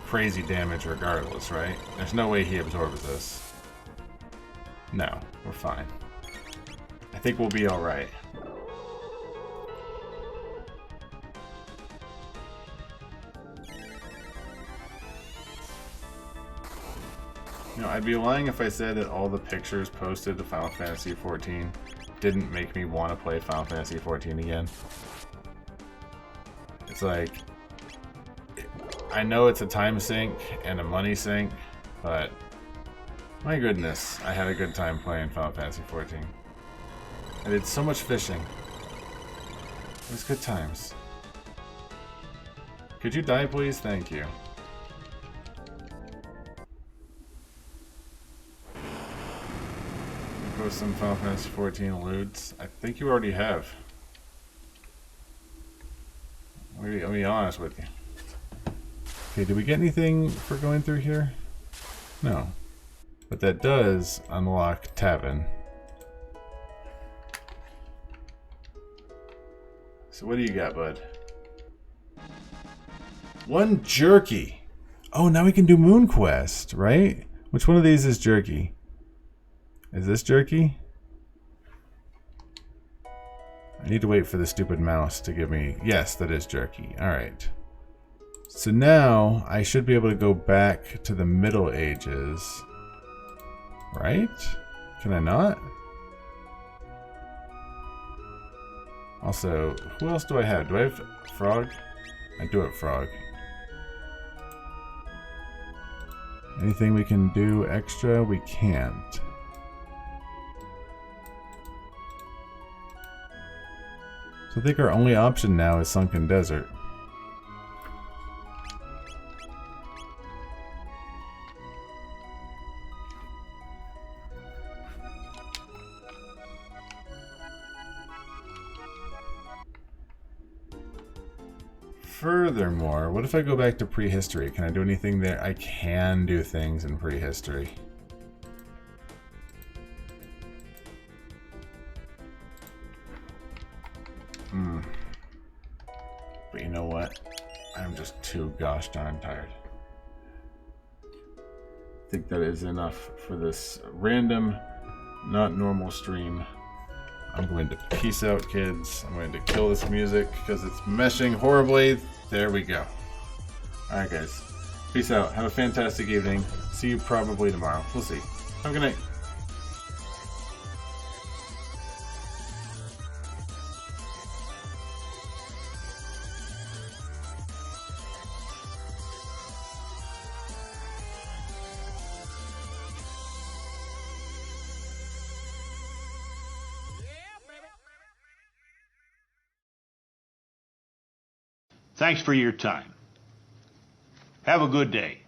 crazy damage regardless, right? There's no way he absorbs this. No, we're fine. I think we'll be alright. You know, I'd be lying if I said that all the pictures posted to Final Fantasy XIV didn't make me want to play Final Fantasy XIV again. It's like, I know it's a time sink and a money sink, but my goodness, I had a good time playing Final Fantasy XIV. I did so much fishing. It was good times. Could you die, please? Thank you. Post some Final Fantasy XIV alludes. I think you already have. Let me be honest with you. Okay, did we get anything for going through here? No. But that does unlock Tavin. So what do you got, bud? One jerky! Oh, now we can do Moon Quest, right? Which one of these is jerky? Is this jerky? I need to wait for the stupid mouse to give me... Yes, that is jerky. Alright. So now I should be able to go back to the Middle Ages. Right? Can I not? Also, who else do I have? Do I have Frog? I do have Frog. Anything we can do extra? We can't. So I think our only option now is Sunken Desert. Furthermore, what if I go back to prehistory? Can I do anything there? I can do things in prehistory. But you know what? I'm just too gosh darn tired. I think that is enough for this random, not normal stream. I'm going to peace out, kids. I'm going to kill this music because it's meshing horribly. There we go. Alright, guys. Peace out. Have a fantastic evening. See you probably tomorrow. We'll see. Have a good night. Thanks for your time. Have a good day.